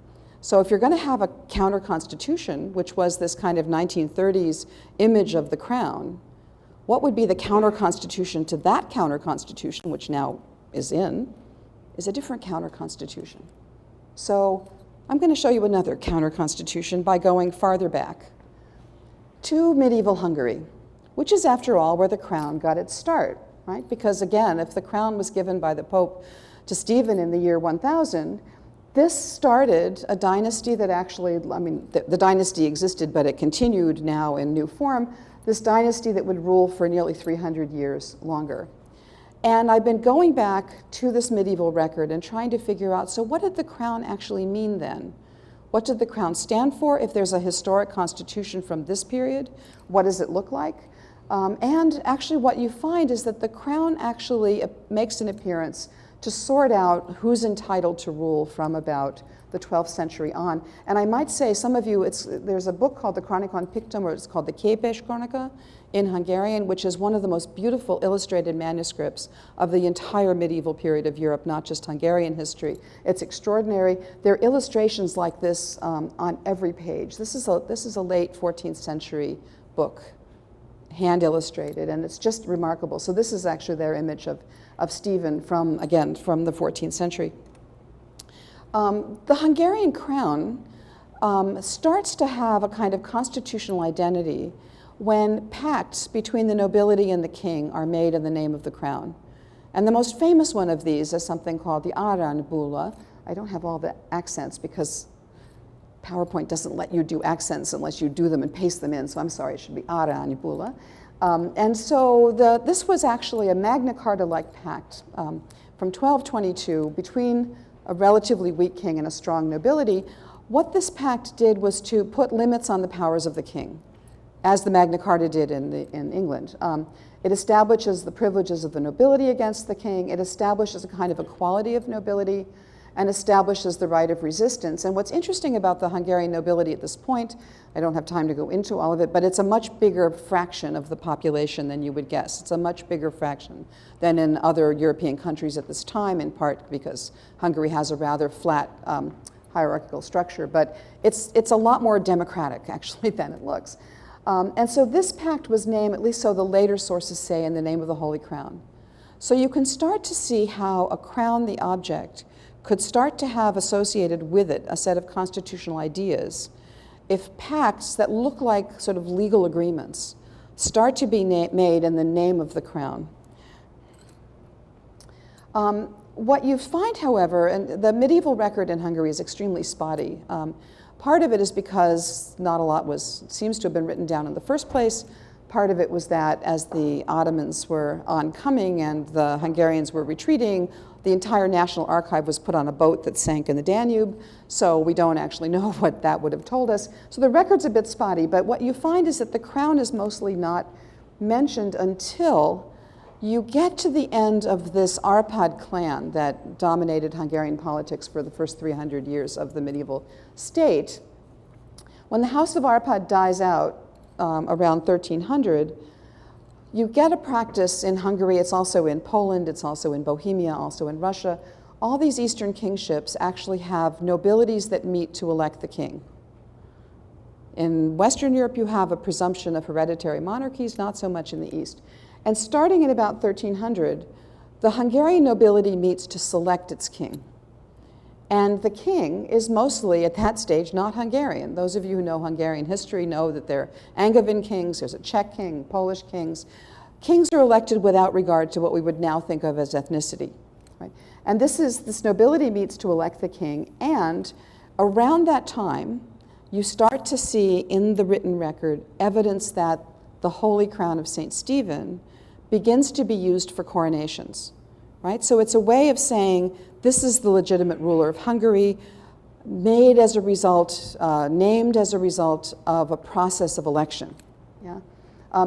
So if you're going to have a counter-constitution, which was this kind of 1930s image of the crown, what would be the counter-constitution to that counter-constitution, which now is a different counter-constitution. So I'm going to show you another counter-constitution by going farther back to medieval Hungary, which is, after all, where the crown got its start, right? Because again, if the crown was given by the Pope to Stephen in the year 1000, this started a dynasty that actually, I mean, the dynasty existed, but it continued now in new form, this dynasty that would rule for nearly 300 years longer. And I've been going back to this medieval record and trying to figure out, so what did the crown actually mean then? What did the crown stand for? If there's a historic constitution from this period, what does it look like? And actually what you find is that the crown actually makes an appearance to sort out who's entitled to rule from about the 12th century on. And I might say, some of you, there's a book called the Chronicon Pictum, or it's called the Képes Chronica in Hungarian, which is one of the most beautiful illustrated manuscripts of the entire medieval period of Europe, not just Hungarian history. It's extraordinary. There are illustrations like this on every page. This is a late 14th century book, hand illustrated, and it's just remarkable. So this is actually their image of Stephen from the 14th century. The Hungarian crown starts to have a kind of constitutional identity when pacts between the nobility and the king are made in the name of the crown. And the most famous one of these is something called the Aranybulla. I don't have all the accents because PowerPoint doesn't let you do accents unless you do them and paste them in, so I'm sorry, it should be Aranybulla. And so this was actually a Magna Carta-like pact from 1222 between a relatively weak king and a strong nobility. What this pact did was to put limits on the powers of the king, as the Magna Carta did in England. It establishes the privileges of the nobility against the king. It establishes a kind of equality of nobility and establishes the right of resistance. And what's interesting about the Hungarian nobility at this point, I don't have time to go into all of it, but it's a much bigger fraction of the population than you would guess. It's a much bigger fraction than in other European countries at this time, in part because Hungary has a rather flat hierarchical structure, but it's a lot more democratic, actually, than it looks. And so this pact was named, at least so the later sources say, in the name of the Holy Crown. So you can start to see how a crown, the object, could start to have associated with it a set of constitutional ideas if pacts that look like sort of legal agreements start to be made in the name of the crown. What you find, however, and the medieval record in Hungary is extremely spotty. Part of it is because not a lot seems to have been written down in the first place. Part of it was that as the Ottomans were oncoming and the Hungarians were retreating, the entire National Archive was put on a boat that sank in the Danube, so we don't actually know what that would have told us. So the record's a bit spotty, but what you find is that the crown is mostly not mentioned until you get to the end of this Arpad clan that dominated Hungarian politics for the first 300 years of the medieval state. When the House of Arpad dies out around 1300, you get a practice in Hungary, it's also in Poland, it's also in Bohemia, also in Russia. All these Eastern kingships actually have nobilities that meet to elect the king. In Western Europe, you have a presumption of hereditary monarchies, not so much in the East. And starting in about 1300, the Hungarian nobility meets to select its king. And the king is mostly, at that stage, not Hungarian. Those of you who know Hungarian history know that there are Angevin kings, there's a Czech king, Polish kings. Kings are elected without regard to what we would now think of as ethnicity. Right? And this nobility meets to elect the king, and around that time, you start to see in the written record evidence that the Holy Crown of St. Stephen begins to be used for coronations, right? So it's a way of saying this is the legitimate ruler of Hungary, made as a result, named as a result of a process of election. Yeah.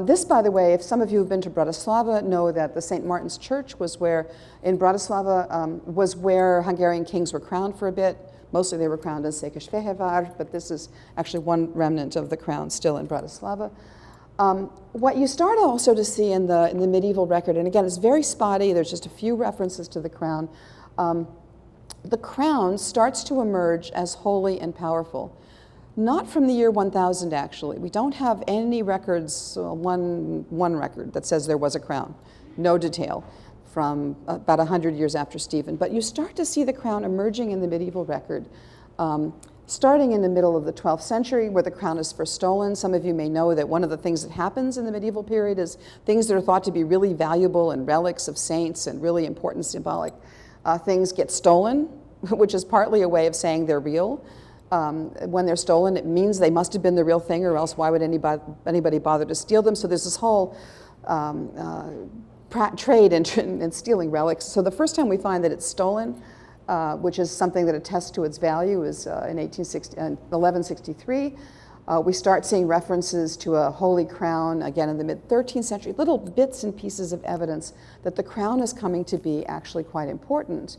This, by the way, if some of you have been to Bratislava, know that the St. Martin's Church was where, in Bratislava, was where Hungarian kings were crowned for a bit. Mostly they were crowned as Székesfehérvár, but this is actually one remnant of the crown still in Bratislava. What you start also to see in the medieval record, and again, it's very spotty, there's just a few references to the crown. The crown starts to emerge as holy and powerful. Not from the year 1000, actually. We don't have any records, one record that says there was a crown, no detail, from about 100 years after Stephen. But you start to see the crown emerging in the medieval record, starting in the middle of the 12th century, where the crown is first stolen. Some of you may know that one of the things that happens in the medieval period is things that are thought to be really valuable and relics of saints and really important symbolic things get stolen, which is partly a way of saying they're real. When they're stolen, it means they must have been the real thing, or else why would anybody bother to steal them? So there's this whole trade in stealing relics. So the first time we find that it's stolen, which is something that attests to its value, is in 1163. We start seeing references to a holy crown, again in the mid-13th century, little bits and pieces of evidence that the crown is coming to be actually quite important.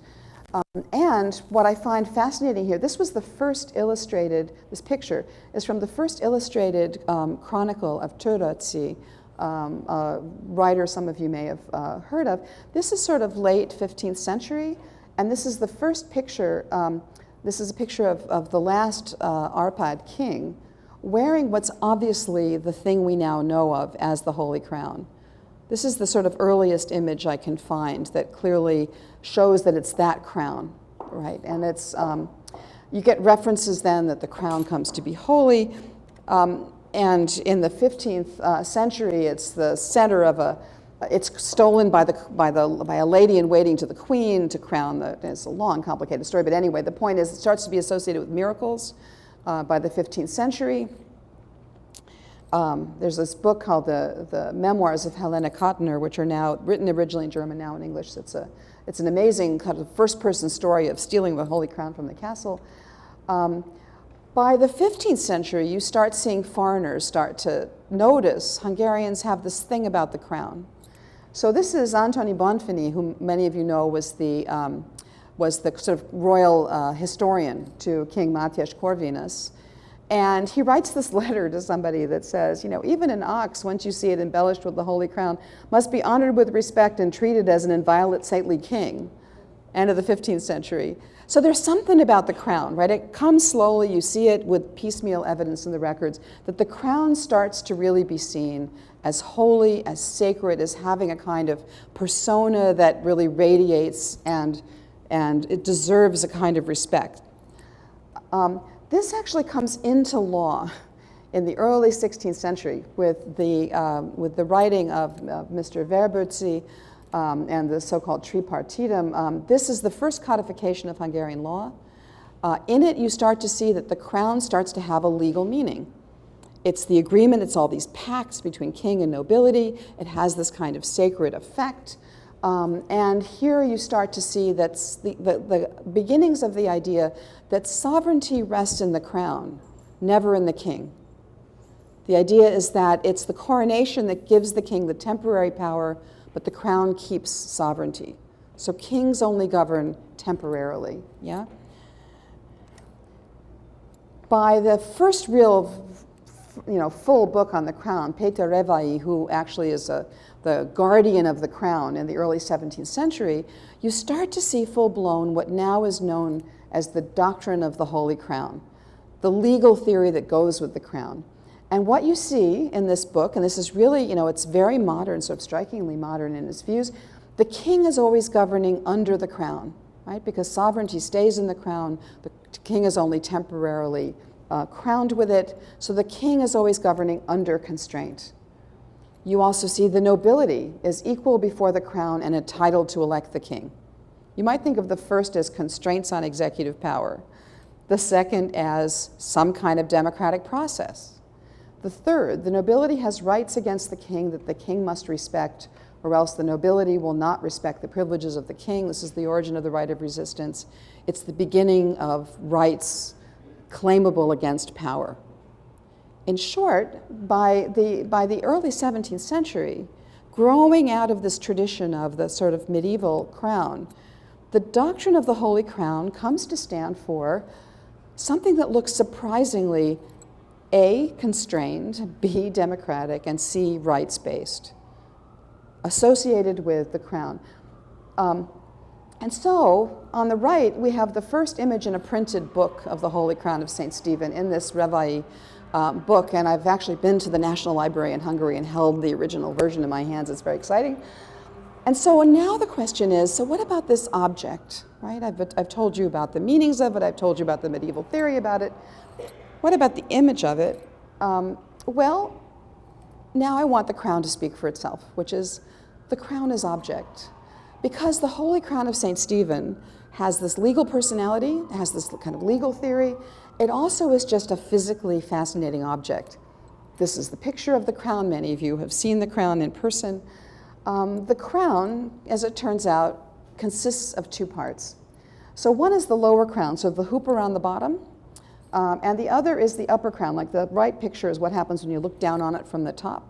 And what I find fascinating here, this was the first illustrated, this picture is from the first illustrated chronicle of Töröcsy, a writer some of you may have heard of. This is sort of late 15th century, and this is the first picture, this is a picture of the last Arpad king wearing what's obviously the thing we now know of as the Holy Crown. This is the sort of earliest image I can find that clearly shows that it's that crown, right? And it's, you get references then that the crown comes to be holy, and in the 15th century, it's the center of it's stolen by a lady in waiting to the queen to crown it's a long, complicated story, but anyway, the point is it starts to be associated with miracles by the 15th century. There's this book called the Memoirs of Helena Kottner, which are now written originally in German, now in English. It's an amazing kind of first-person story of stealing the Holy Crown from the castle. By the 15th century, you start seeing foreigners start to notice Hungarians have this thing about the crown. So this is Antoni Bonfini, who many of you know was the sort of royal historian to King Mátyás Corvinus. And he writes this letter to somebody that says, you know, even an ox, once you see it embellished with the Holy Crown, must be honored with respect and treated as an inviolate saintly king. End of the 15th century. So there's something about the crown, right? It comes slowly, you see it with piecemeal evidence in the records, that the crown starts to really be seen as holy, as sacred, as having a kind of persona that really radiates and it deserves a kind of respect. This actually comes into law in the early 16th century with the writing of Mr. Verbertsy and the so-called tripartitum. This is the first codification of Hungarian law. In it, you start to see that the crown starts to have a legal meaning. It's the agreement, it's all these pacts between king and nobility. It has this kind of sacred effect. And here you start to see that's the beginnings of the idea that sovereignty rests in the crown, never in the king. The idea is that it's the coronation that gives the king the temporary power, but the crown keeps sovereignty. So kings only govern temporarily, yeah? By the first real, full book on the crown, Peter Revai, who actually is the guardian of the crown in the early 17th century, you start to see full-blown what now is known as the doctrine of the Holy Crown, the legal theory that goes with the crown. And what you see in this book, and this is really, it's very modern, sort of strikingly modern in its views, the king is always governing under the crown, right? Because sovereignty stays in the crown, the king is only temporarily crowned with it, so the king is always governing under constraint. You also see the nobility is equal before the crown and entitled to elect the king. You might think of the first as constraints on executive power, the second as some kind of democratic process. The third, the nobility has rights against the king that the king must respect, or else the nobility will not respect the privileges of the king. This is the origin of the right of resistance. It's the beginning of rights claimable against power. In short, by the early 17th century, growing out of this tradition of the sort of medieval crown, the doctrine of the Holy Crown comes to stand for something that looks surprisingly A, constrained, B, democratic, and C, rights-based, associated with the crown. And so, on the right, we have the first image in a printed book of the Holy Crown of St. Stephen in this Revai book, and I've actually been to the National Library in Hungary and held the original version in my hands. It's very exciting. And so now the question is, so what about this object, right? I've told you about the meanings of it. I've told you about the medieval theory about it. What about the image of it? Well, now I want the crown to speak for itself, which is the crown is object. Because the Holy Crown of St. Stephen has this legal personality, has this kind of legal theory, it also is just a physically fascinating object. This is the picture of the crown. Many of you have seen the crown in person. The crown, as it turns out, consists of two parts. So one is the lower crown, so the hoop around the bottom, and the other is the upper crown. Like the right picture is what happens when you look down on it from the top.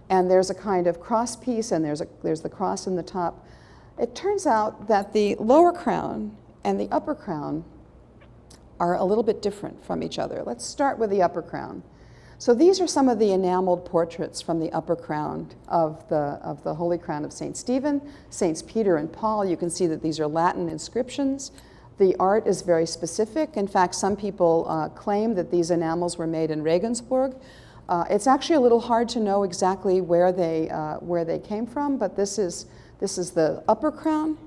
And there's a kind of cross piece, and there's the cross in the top. It turns out that the lower crown and the upper crown are a little bit different from each other. Let's start with the upper crown. So these are some of the enameled portraits from the upper crown of the Holy Crown of St. Stephen, Saints Peter and Paul. You can see that these are Latin inscriptions. The art is very specific. In fact, some people claim that these enamels were made in Regensburg. It's actually a little hard to know exactly where they came from, but this is the upper crown.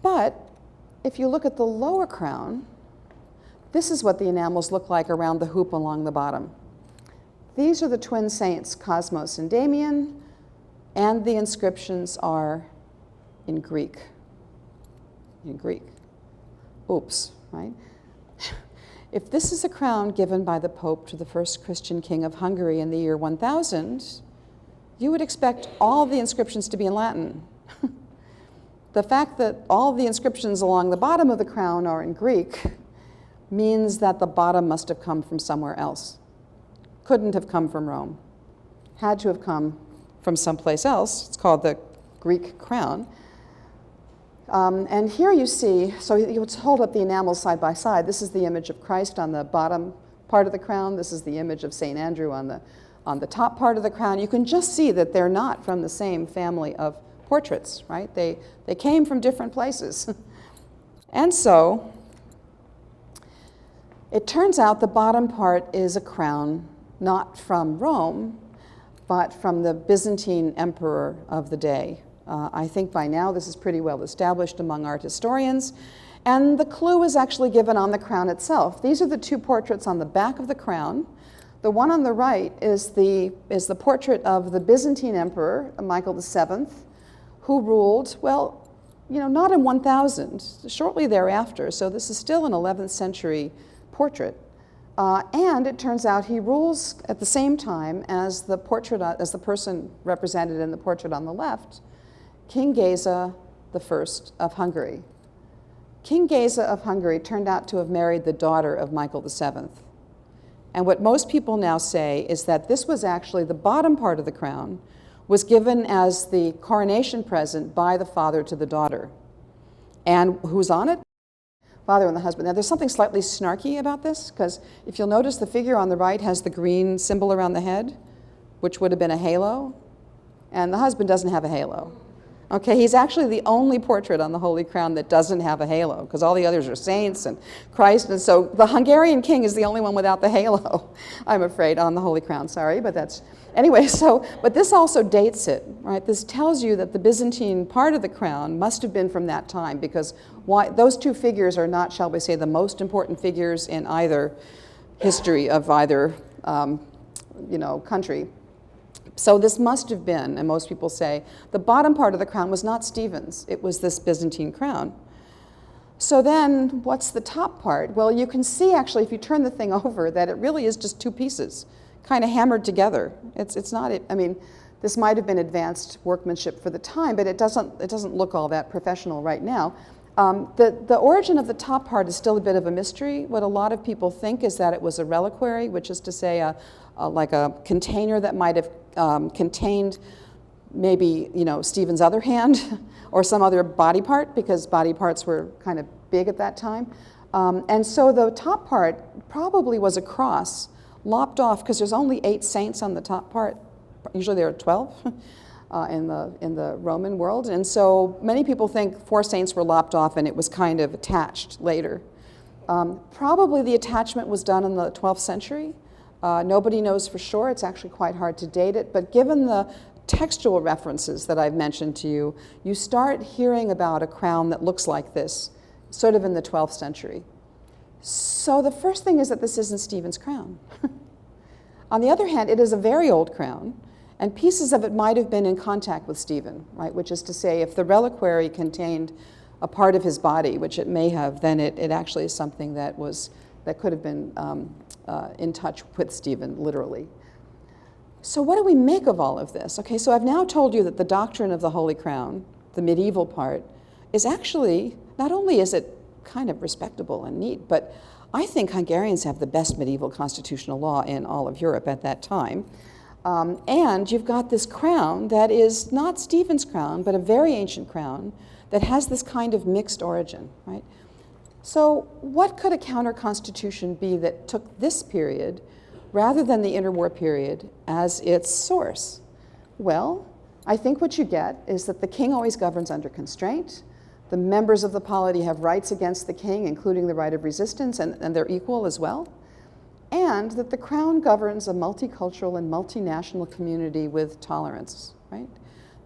But if you look at the lower crown, this is what the enamels look like around the hoop along the bottom. These are the twin saints, Cosmos and Damian, and the inscriptions are in Greek. In Greek. Oops, right? If this is a crown given by the Pope to the first Christian king of Hungary in the year 1000, you would expect all the inscriptions to be in Latin. The fact that all the inscriptions along the bottom of the crown are in Greek means that the bottom must have come from somewhere else. Couldn't have come from Rome. Had to have come from someplace else. It's called the Greek crown. And here you see, so you hold up the enamels side by side. This is the image of Christ on the bottom part of the crown. This is the image of St. Andrew on the top part of the crown. You can just see that they're not from the same family of portraits, right? They came from different places. And so it turns out the bottom part is a crown not from Rome, but from the Byzantine emperor of the day. I think by now this is pretty well established among art historians. And the clue is actually given on the crown itself. These are the two portraits on the back of the crown. The one on the right is the portrait of the Byzantine emperor, Michael VII, who ruled, well, not in 1000, shortly thereafter. So this is still an 11th century portrait. And it turns out he rules at the same time as the person represented in the portrait on the left, King Geza I of Hungary. King Geza of Hungary turned out to have married the daughter of Michael VII. And what most people now say is that this was actually the bottom part of the crown was given as the coronation present by the father to the daughter. And who's on it? Father and the husband. Now, there's something slightly snarky about this, because if you'll notice, the figure on the right has the green symbol around the head, which would have been a halo, and the husband doesn't have a halo. Okay, he's actually the only portrait on the Holy Crown that doesn't have a halo, because all the others are saints and Christ, and so the Hungarian king is the only one without the halo, I'm afraid, on the Holy Crown, sorry, but that's, anyway, so, but this also dates it, right? This tells you that the Byzantine part of the crown must have been from that time, because those two figures are not, shall we say, the most important figures in either history of either, country. So this must have been, and most people say, the bottom part of the crown was not Stephen's, it was this Byzantine crown. So then, what's the top part? Well, you can see actually, if you turn the thing over, that it really is just two pieces, kind of hammered together. It's not, I mean, this might have been advanced workmanship for the time, but it doesn't look all that professional right now. The origin of the top part is still a bit of a mystery. What a lot of people think is that it was a reliquary, which is to say like a container that might have contained maybe, Stephen's other hand or some other body part, because body parts were kind of big at that time. And so the top part probably was a cross lopped off, because there's only 8 saints on the top part. Usually there are 12 in the Roman world. And so many people think 4 saints were lopped off and it was kind of attached later. Probably the attachment was done in the 12th century. Nobody knows for sure. It's actually quite hard to date it. But given the textual references that I've mentioned to you, you start hearing about a crown that looks like this, sort of in the 12th century. So the first thing is that this isn't Stephen's crown. On the other hand, it is a very old crown, and pieces of it might have been in contact with Stephen, right? Which is to say, if the reliquary contained a part of his body, which it may have, then it actually is something that could have been in touch with Stephen, literally. So what do we make of all of this? Okay, so I've now told you that the doctrine of the Holy Crown, the medieval part, is actually, not only is it kind of respectable and neat, but I think Hungarians have the best medieval constitutional law in all of Europe at that time. And you've got this crown that is not Stephen's crown, but a very ancient crown that has this kind of mixed origin, right? So what could a counter-constitution be that took this period rather than the interwar period as its source? Well, I think what you get is that the king always governs under constraint. The members of the polity have rights against the king, including the right of resistance, and they're equal as well. And that the crown governs a multicultural and multinational community with tolerance, right?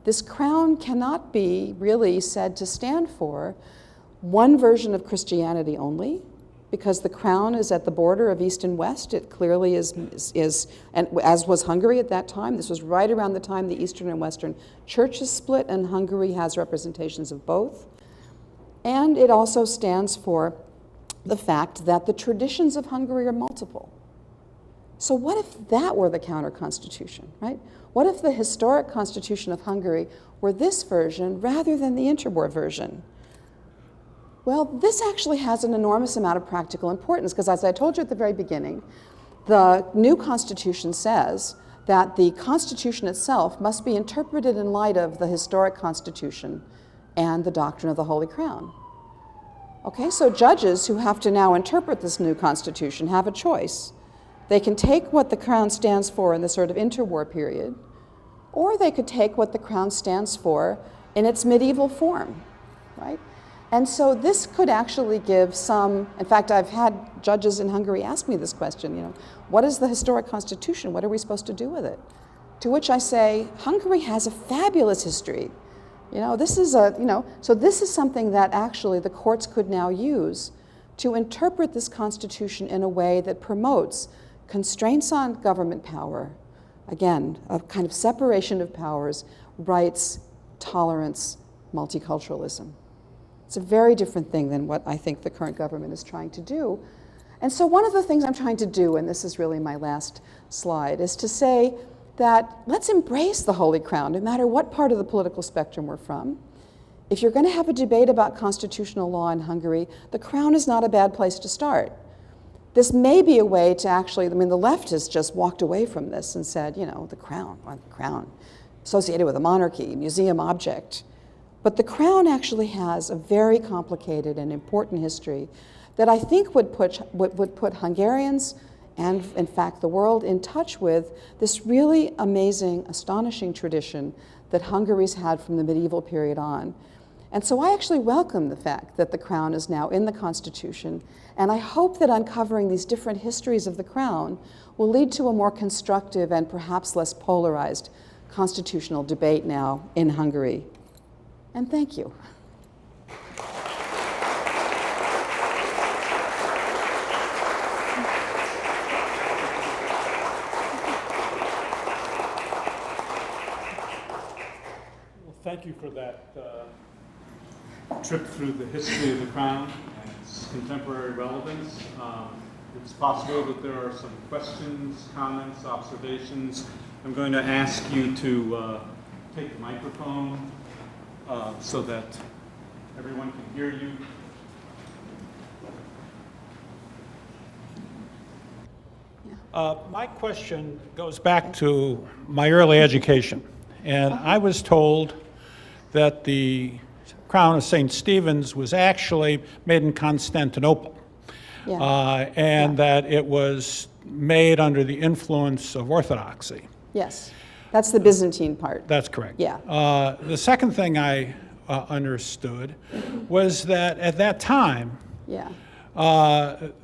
This crown cannot be really said to stand for one version of Christianity only, because the crown is at the border of East and West. It clearly is, and as was Hungary at that time. This was right around the time the Eastern and Western churches split, and Hungary has representations of both. And it also stands for the fact that the traditions of Hungary are multiple. So what if that were the counter-constitution, right? What if the historic constitution of Hungary were this version rather than the interwar version? Well, this actually has an enormous amount of practical importance, because as I told you at the very beginning, the new constitution says that the constitution itself must be interpreted in light of the historic constitution and the doctrine of the Holy Crown. Okay, so judges who have to now interpret this new constitution have a choice. They can take what the crown stands for in the sort of interwar period, or they could take what the crown stands for in its medieval form, right? And so this could actually give some, in fact, I've had judges in Hungary ask me this question, what is the historic constitution? What are we supposed to do with it? To which I say, Hungary has a fabulous history. This is so this is something that actually the courts could now use to interpret this constitution in a way that promotes constraints on government power, again, a kind of separation of powers, rights, tolerance, multiculturalism. It's a very different thing than what I think the current government is trying to do. And so one of the things I'm trying to do, and this is really my last slide, is to say that let's embrace the Holy Crown, no matter what part of the political spectrum we're from. If you're going to have a debate about constitutional law in Hungary, the Crown is not a bad place to start. This may be a way to actually, the left has just walked away from this and said, the crown. associated with a monarchy, museum object. But the crown actually has a very complicated and important history that I think would put Hungarians and, in fact, the world in touch with this really amazing, astonishing tradition that Hungary's had from the medieval period on. And so I actually welcome the fact that the crown is now in the Constitution, and I hope that uncovering these different histories of the crown will lead to a more constructive and perhaps less polarized constitutional debate now in Hungary. And thank you. Thank you for that trip through the history of the crown and its contemporary relevance. It's possible that there are some questions, comments, observations. I'm going to ask you to take the microphone so that everyone can hear you. My question goes back to my early education, and I was told that the crown of St. Stephen's was actually made in Constantinople, that it was made under the influence of Orthodoxy. Yes, that's the Byzantine part. That's correct. Yeah. The second thing I understood was that at that time,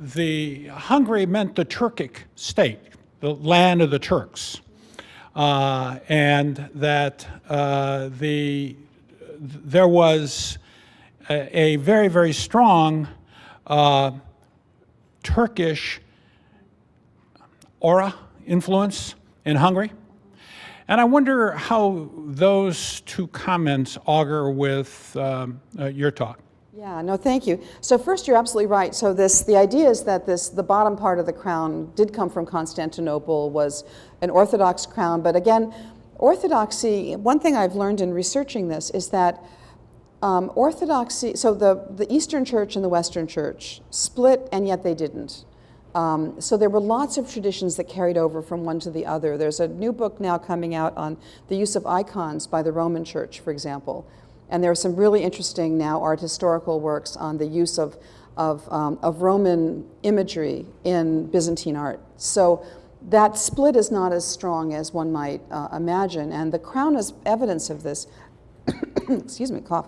the Hungary meant the Turkic state, the land of the Turks, and that there was a very, very strong Turkish aura influence in Hungary. And I wonder how those two comments augur with your talk. Yeah, no, thank you. So first, you're absolutely right. So the idea is that the bottom part of the crown did come from Constantinople, was an Orthodox crown. But again, Orthodoxy, one thing I've learned in researching this is that Orthodoxy, so the Eastern Church and the Western Church split, and yet they didn't. So there were lots of traditions that carried over from one to the other. There's a new book now coming out on the use of icons by the Roman Church, for example. And there are some really interesting now art historical works on the use of Roman imagery in Byzantine art. So that split is not as strong as one might imagine, and the crown is evidence of this. Excuse me, cough.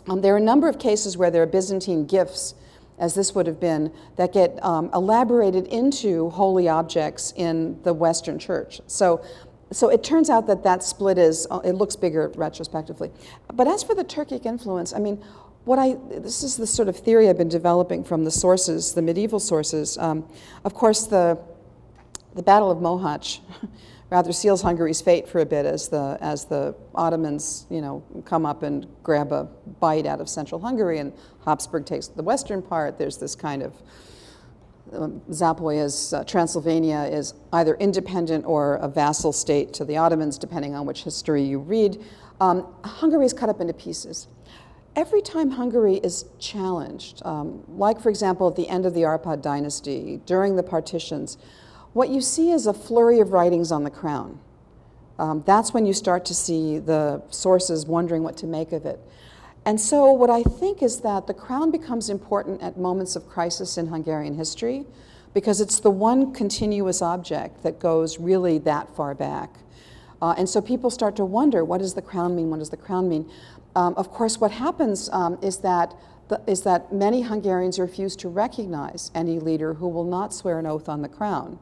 There are a number of cases where there are Byzantine gifts, as this would have been, that get elaborated into holy objects in the Western Church. So it turns out that split it looks bigger retrospectively. But as for the Turkic influence, I mean, this is the sort of theory I've been developing from the sources, the medieval sources. Of course, the Battle of Mohacs rather seals Hungary's fate for a bit as the Ottomans, come up and grab a bite out of central Hungary, and Habsburg takes the western part. There's this kind of Transylvania is either independent or a vassal state to the Ottomans, depending on which history you read. Hungary is cut up into pieces. Every time Hungary is challenged, like, for example, at the end of the Arpad dynasty, during the partitions, what you see is a flurry of writings on the crown. That's when you start to see the sources wondering what to make of it. And so what I think is that the crown becomes important at moments of crisis in Hungarian history, because it's the one continuous object that goes really that far back. And so people start to wonder, what does the crown mean? What does the crown mean? Of course, what happens is that many Hungarians refuse to recognize any leader who will not swear an oath on the crown.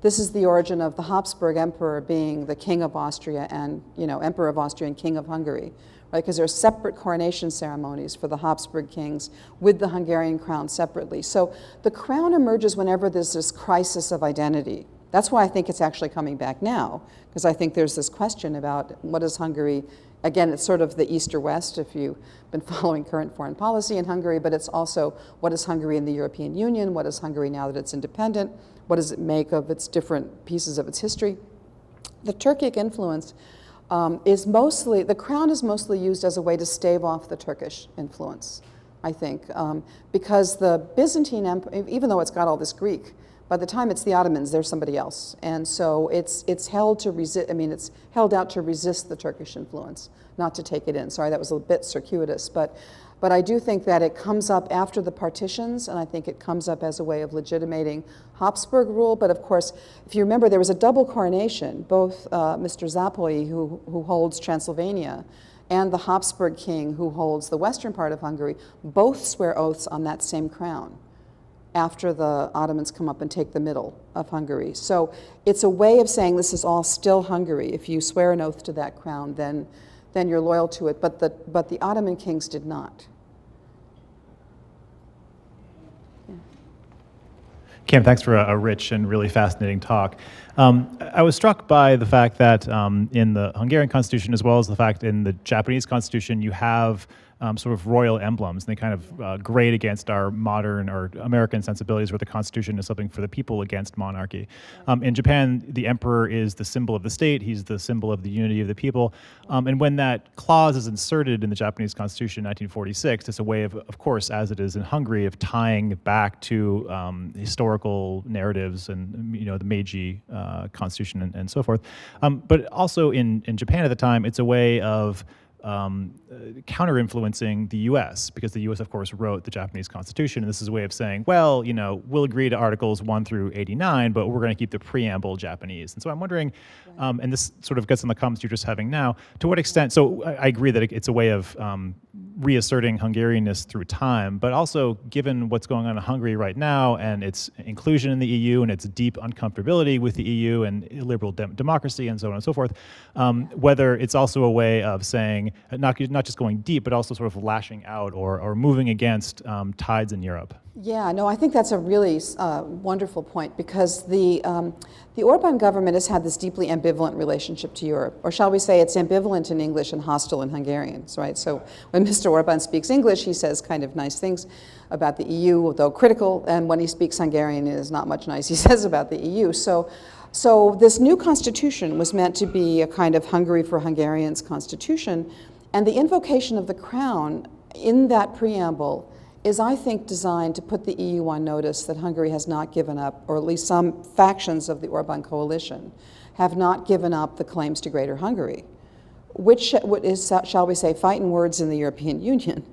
This is the origin of the Habsburg emperor being the king of Austria and, emperor of Austria and king of Hungary, right? Because there are separate coronation ceremonies for the Habsburg kings with the Hungarian crown separately. So the crown emerges whenever there's this crisis of identity. That's why I think it's actually coming back now, because I think there's this question about what is Hungary. Again, it's sort of the East or West if you've been following current foreign policy in Hungary, but it's also what is Hungary in the European Union, what is Hungary now that it's independent, what does it make of its different pieces of its history. The Turkic influence the crown is mostly used as a way to stave off the Turkish influence, I think, because the Byzantine Empire, even though it's got all this Greek, By the time it's the Ottomans, they're somebody else. And so it's held to resist, it's held out to resist the Turkish influence, not to take it in. Sorry, that was a bit circuitous, but I do think that it comes up after the partitions, and I think it comes up as a way of legitimating Habsburg rule. But of course, if you remember, there was a double coronation. Both Mr. Zápolyi, who holds Transylvania, and the Habsburg king, who holds the western part of Hungary, both swear oaths on that same crown after the Ottomans come up and take the middle of Hungary. So it's a way of saying this is all still Hungary. If you swear an oath to that crown, then you're loyal to it. But the Ottoman kings did not. Yeah. Kim, thanks for a rich and really fascinating talk. I was struck by the fact that in the Hungarian constitution, as well as the fact in the Japanese constitution, you have sort of royal emblems, and they kind of grate against our modern or American sensibilities where the Constitution is something for the people against monarchy. In Japan, the emperor is the symbol of the state. He's the symbol of the unity of the people. And when that clause is inserted in the Japanese Constitution in 1946, it's a way of course, as it is in Hungary, of tying back to historical narratives and the Meiji Constitution and so forth. But also in Japan at the time, it's a way of counter-influencing the U.S., because the U.S., of course, wrote the Japanese Constitution, and this is a way of saying, well, we'll agree to Articles 1 through 89, but we're going to keep the preamble Japanese. And so I'm wondering, and this sort of gets on the comments you're just having now, to what extent, so I agree that it's a way of reasserting Hungarianness through time, but also given what's going on in Hungary right now and its inclusion in the EU and its deep uncomfortability with the EU and illiberal democracy and so on and so forth, whether it's also a way of saying, not just going deep, but also sort of lashing out or moving against tides in Europe. Yeah, no, I think that's a really wonderful point, because the Orban government has had this deeply ambivalent relationship to Europe, or shall we say it's ambivalent in English and hostile in Hungarian, right? So when Mr. Orban speaks English, he says kind of nice things about the EU, though critical, and when he speaks Hungarian, it is not much nice he says about the EU. So this new constitution was meant to be a kind of Hungary for Hungarians constitution, and the invocation of the crown in that preamble is, I think, designed to put the EU on notice that Hungary has not given up, or at least some factions of the Orban coalition have not given up the claims to Greater Hungary, which is, shall we say, fighting words in the European Union.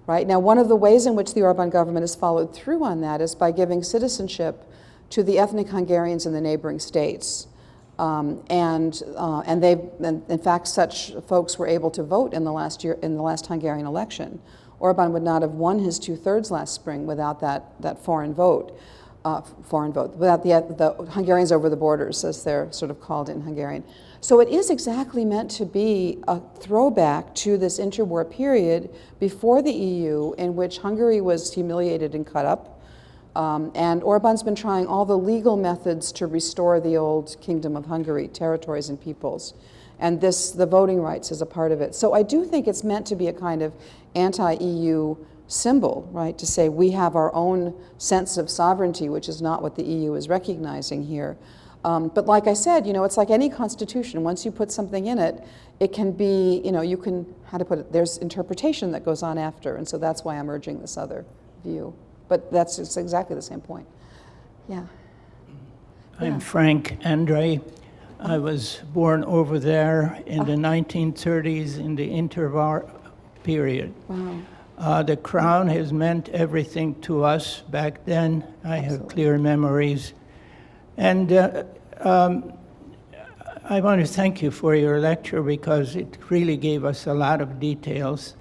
Right? Now, one of the ways in which the Orban government has followed through on that is by giving citizenship to the ethnic Hungarians in the neighboring states. And in fact, such folks were able to vote in the last Hungarian election. Orban would not have won his 2/3 last spring without that foreign vote, without the Hungarians over the borders, as they're sort of called in Hungarian. So it is exactly meant to be a throwback to this interwar period before the EU, in which Hungary was humiliated and cut up. And Orban's been trying all the legal methods to restore the old Kingdom of Hungary, territories and peoples. And the voting rights is a part of it. So I do think it's meant to be a kind of anti-EU symbol, right? To say we have our own sense of sovereignty, which is not what the EU is recognizing here. But like I said, it's like any constitution. Once you put something in it, it can be, you can, there's interpretation that goes on after. And so that's why I'm urging this other view. But it's exactly the same point. Yeah. I'm Frank Andre. I was born over there in the 1930s in the interwar period. Wow. The crown has meant everything to us back then. I have clear memories. And I want to thank you for your lecture, because it really gave us a lot of details.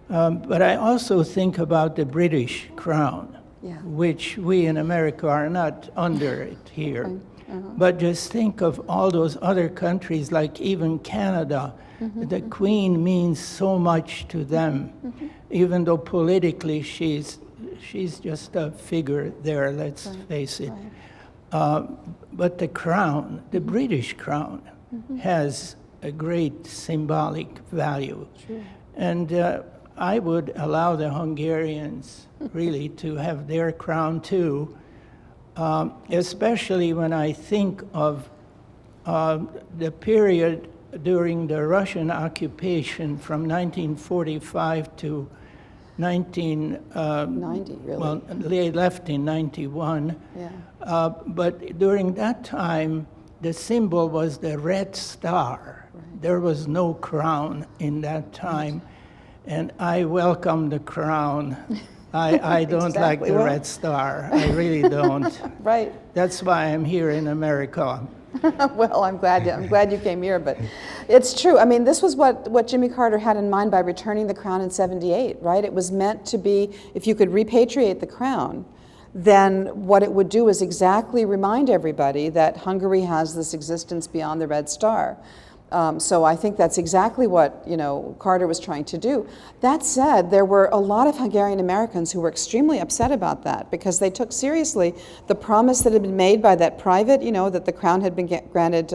But I also think about the British crown, which we in America are not under it here. But just think of all those other countries, like even Canada. The Queen means so much to them, even though politically she's just a figure there, let's face it. But the crown, the British crown, has a great symbolic value. And I would allow the Hungarians really to have their crown too, especially when I think of the period during the Russian occupation from 1945 to 90, really. Well, they left in 91. Yeah. But during that time, the symbol was the red star. Right. There was no crown in that time, and I welcome the crown. I don't like Exactly. the Well. red star. I really don't. Right. That's why I'm here in America. Well, I'm glad you came here, but it's true. I mean, this was what Jimmy Carter had in mind by returning the crown in '78, right? It was meant to be, if you could repatriate the crown, then what it would do is exactly remind everybody that Hungary has this existence beyond the Red Star. So I think that's exactly what Carter was trying to do. That said, there were a lot of Hungarian Americans who were extremely upset about that because they took seriously the promise that had been made by that private, that the crown had been granted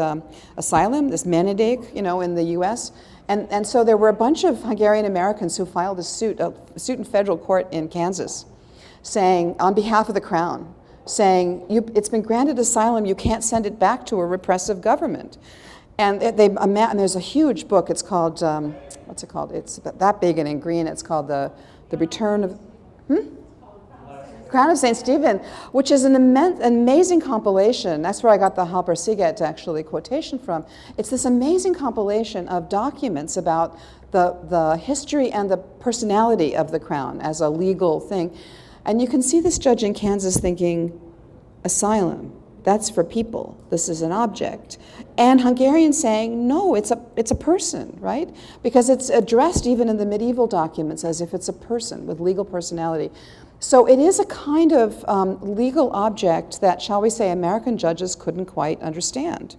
asylum, this menedék, in the U.S. And so there were a bunch of Hungarian Americans who filed a suit in federal court in Kansas, saying, on behalf of the crown, saying, it's been granted asylum, you can't send it back to a repressive government. And there's a huge book, it's called, what's it called? It's that big and in green, it's called The Return of, Crown of St. Stephen, which is an amazing compilation. That's where I got the Halper Siget actually quotation from. It's this amazing compilation of documents about the history and the personality of the crown as a legal thing. And you can see this judge in Kansas thinking, asylum, that's for people. This is an object. And Hungarians saying, no, it's a person, right? Because it's addressed even in the medieval documents as if it's a person with legal personality. So it is a kind of legal object that, shall we say, American judges couldn't quite understand.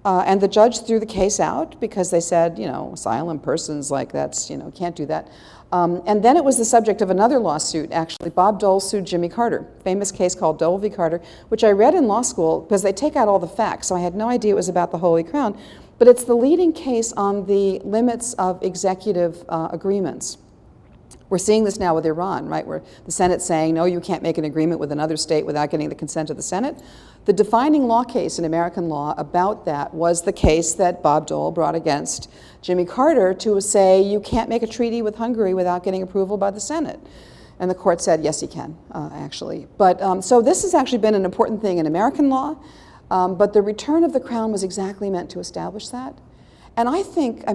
And the judge threw the case out because they said, asylum, persons, like that's, can't do that. And then it was the subject of another lawsuit, actually. Bob Dole sued Jimmy Carter, famous case called Dole v. Carter, which I read in law school because they take out all the facts, so I had no idea it was about the Holy Crown. But it's the leading case on the limits of executive agreements. We're seeing this now with Iran, right, where the Senate's saying, no, you can't make an agreement with another state without getting the consent of the Senate. The defining law case in American law about that was the case that Bob Dole brought against Jimmy Carter to say you can't make a treaty with Hungary without getting approval by the Senate. And the court said, yes, you can, actually. But so this has actually been an important thing in American law, but the return of the crown was exactly meant to establish that. And I think, I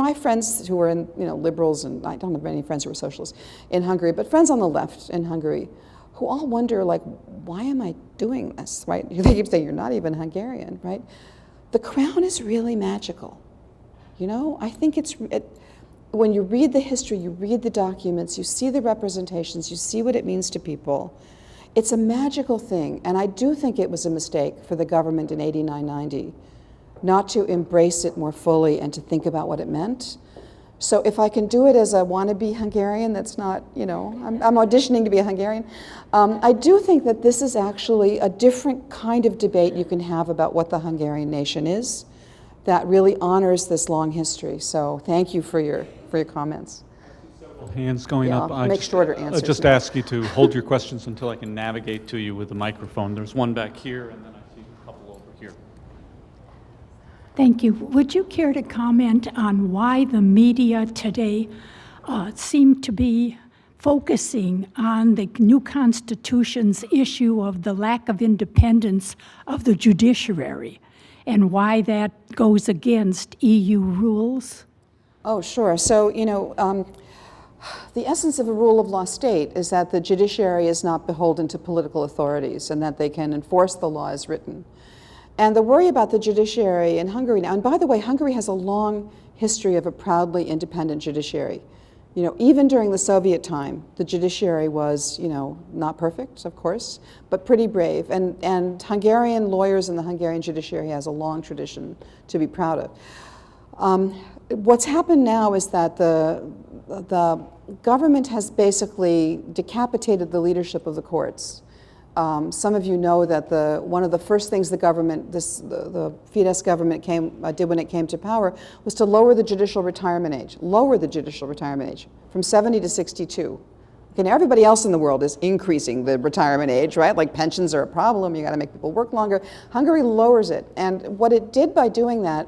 have friends who are liberals, and I don't have any friends who are socialists in Hungary, but friends on the left in Hungary who all wonder, like, why am I doing this, right? They keep saying, you're not even Hungarian, right? The crown is really magical. I think when you read the history, you read the documents, you see the representations, you see what it means to people. It's a magical thing, and I do think it was a mistake for the government in 89-90 not to embrace it more fully and to think about what it meant. So if I can do it as a wannabe Hungarian, that's not, I'm auditioning to be a Hungarian. I do think that this is actually a different kind of debate you can have about what the Hungarian nation is that really honors this long history. So thank you for your comments. Hands going up. I'll make shorter answers. I'll just ask you to hold your questions until I can navigate to you with the microphone. There's one back here, and then I see a couple over here. Thank you. Would you care to comment on why the media today seem to be focusing on the new Constitution's issue of the lack of independence of the judiciary and why that goes against EU rules? Oh, sure. So, the essence of a rule of law state is that the judiciary is not beholden to political authorities and that they can enforce the law as written. And the worry about the judiciary in Hungary now, and by the way, Hungary has a long history of a proudly independent judiciary. Even during the Soviet time, the judiciary was, not perfect, of course, but pretty brave. And Hungarian lawyers and the Hungarian judiciary has a long tradition to be proud of. What's happened now is that the government has basically decapitated the leadership of the courts. Some of you know that one of the first things the Fidesz government did when it came to power was to lower the judicial retirement age from 70 to 62. Okay, now everybody else in the world is increasing the retirement age, right? Like pensions are a problem, you gotta make people work longer. Hungary lowers it, and what it did by doing that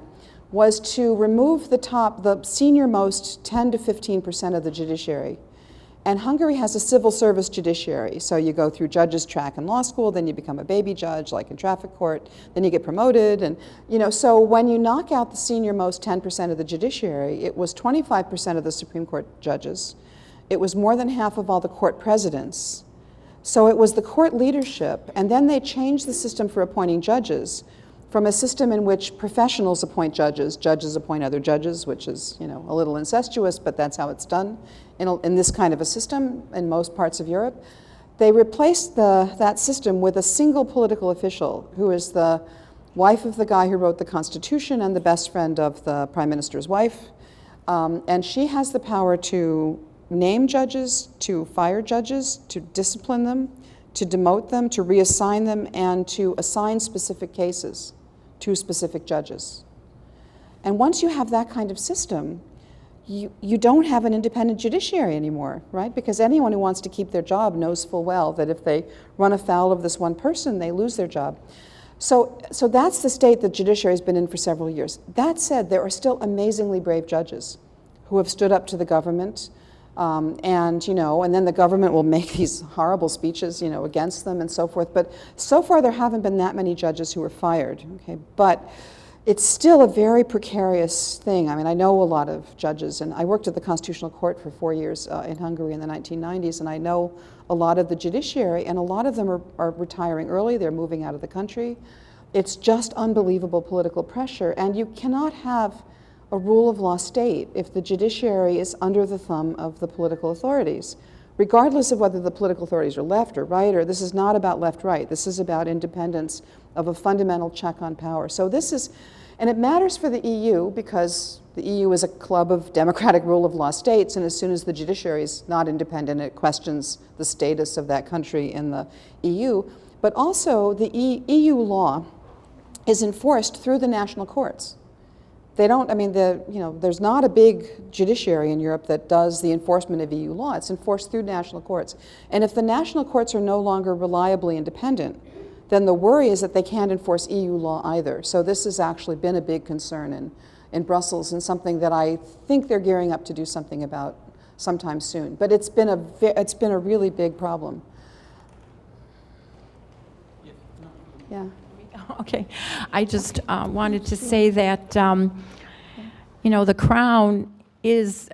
was to remove the senior-most 10 to 15% of the judiciary. And Hungary has a civil service judiciary. So you go through judges track in law school, then you become a baby judge, like in traffic court, then you get promoted. And, so when you knock out the senior-most 10% of the judiciary, it was 25% of the Supreme Court judges. It was more than half of all the court presidents. So it was the court leadership. And then they changed the system for appointing judges from a system in which professionals appoint judges appoint other judges, which is a little incestuous, but that's how it's done in this kind of a system in most parts of Europe. They replaced that system with a single political official who is the wife of the guy who wrote the Constitution and the best friend of the Prime Minister's wife. And she has the power to name judges, to fire judges, to discipline them, to demote them, to reassign them, and to assign specific cases to specific judges. And once you have that kind of system, you don't have an independent judiciary anymore, right? Because anyone who wants to keep their job knows full well that if they run afoul of this one person, they lose their job. So that's the state the judiciary has been in for several years. That said, there are still amazingly brave judges who have stood up to the government, and then the government will make these horrible speeches, against them and so forth. But so far, there haven't been that many judges who were fired. Okay, but it's still a very precarious thing. I mean, I know a lot of judges, and I worked at the Constitutional Court for 4 years in Hungary in the 1990s, and I know a lot of the judiciary, and a lot of them are retiring early. They're moving out of the country. It's just unbelievable political pressure, and you cannot have a rule of law state if the judiciary is under the thumb of the political authorities, regardless of whether the political authorities are left or right, or this is not about left-right. This is about independence of a fundamental check on power. So this is, and it matters for the EU because the EU is a club of democratic rule of law states, and as soon as the judiciary is not independent, it questions the status of that country in the EU. But also the EU law is enforced through the national courts. They don't, there's not a big judiciary in Europe that does the enforcement of EU law. It's enforced through national courts. And if the national courts are no longer reliably independent, then the worry is that they can't enforce EU law either. So this has actually been a big concern in Brussels, and something that I think they're gearing up to do something about sometime soon. But it's been a really big problem. Yeah. Okay, I just wanted to say that, the crown is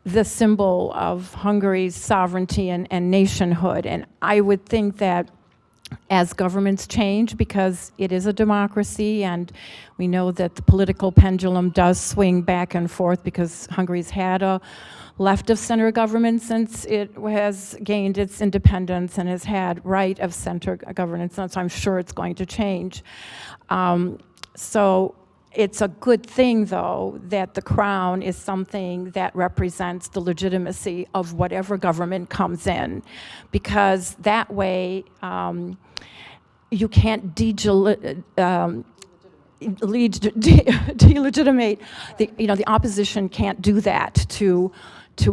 the symbol of Hungary's sovereignty and nationhood. And I would think that as governments change, because it is a democracy, and we know that the political pendulum does swing back and forth because Hungary's had a left-of-center government since it has gained its independence and has had right-of-center governance, and so I'm sure it's going to change. So it's a good thing, though, that the crown is something that represents the legitimacy of whatever government comes in, because that way you can't delegitimate the opposition can't do that to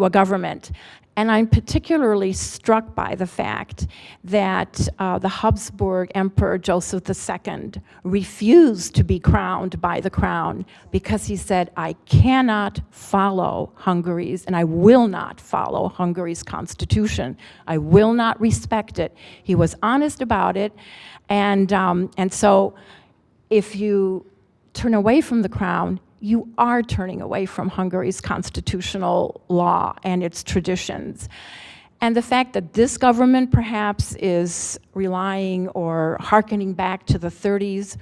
a government. And I'm particularly struck by the fact that the Habsburg Emperor Joseph II refused to be crowned by the crown because he said, I cannot follow Hungary's, and I will not follow Hungary's constitution. I will not respect it. He was honest about it. And so if you turn away from the crown, you are turning away from Hungary's constitutional law and its traditions. And the fact that this government perhaps is relying or hearkening back to the 30s,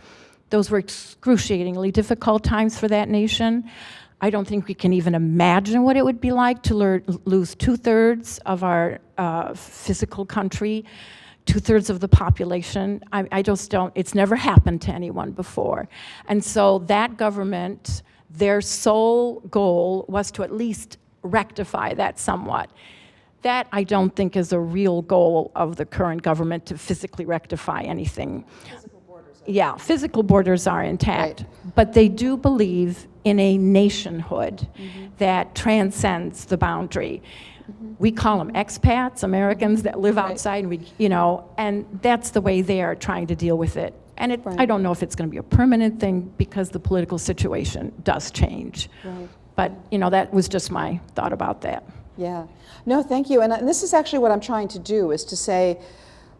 those were excruciatingly difficult times for that nation. I don't think we can even imagine what it would be like to lose 2/3 of our physical country, 2/3 of the population. I just don't, it's never happened to anyone before. And so that government, their sole goal was to at least rectify that somewhat. That I don't think is a real goal of the current government, to physically rectify anything. Physical borders are physical borders are intact, right. But they do believe in a nationhood that transcends the boundary. We call them expats, Americans that live outside, and and that's the way they are trying to deal with it. And Right. I don't know if it's going to be a permanent thing because the political situation does change. Right. But, that was just my thought about that. Yeah. No, thank you. And this is actually what I'm trying to do, is to say,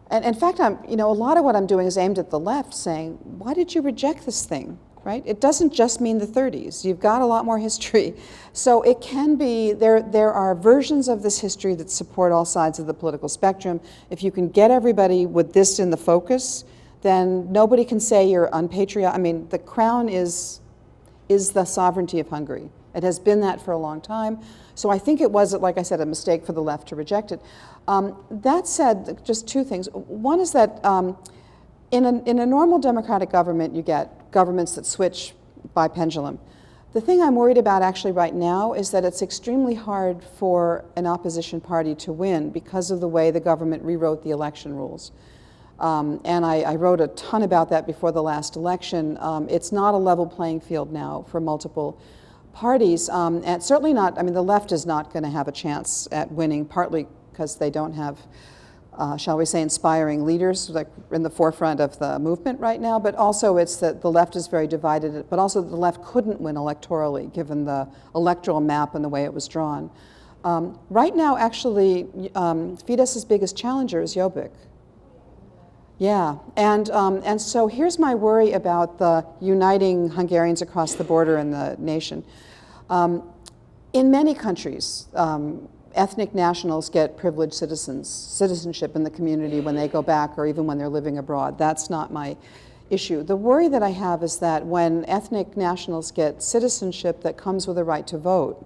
and in fact, a lot of what I'm doing is aimed at the left, saying, why did you reject this thing, right? It doesn't just mean the 30s. You've got a lot more history. So it can be, there are versions of this history that support all sides of the political spectrum. If you can get everybody with this in the focus, then nobody can say you're unpatriotic. I mean, the crown is the sovereignty of Hungary. It has been that for a long time. So I think it was, like I said, a mistake for the left to reject it. That said, just two things. One is that in a normal democratic government, you get governments that switch by pendulum. The thing I'm worried about actually right now is that it's extremely hard for an opposition party to win because of the way the government rewrote the election rules. And I wrote a ton about that before the last election. It's not a level playing field now for multiple parties, and certainly not, the left is not going to have a chance at winning, partly because they don't have, shall we say, inspiring leaders like in the forefront of the movement right now, but also it's that the left is very divided, but also the left couldn't win electorally given the electoral map and the way it was drawn. Right now, actually, Fidesz's biggest challenger is Jobbik. Yeah, and so here's my worry about the uniting Hungarians across the border and the nation. In many countries, ethnic nationals get privileged citizenship in the community when they go back or even when they're living abroad. That's not my issue. The worry that I have is that when ethnic nationals get citizenship that comes with a right to vote,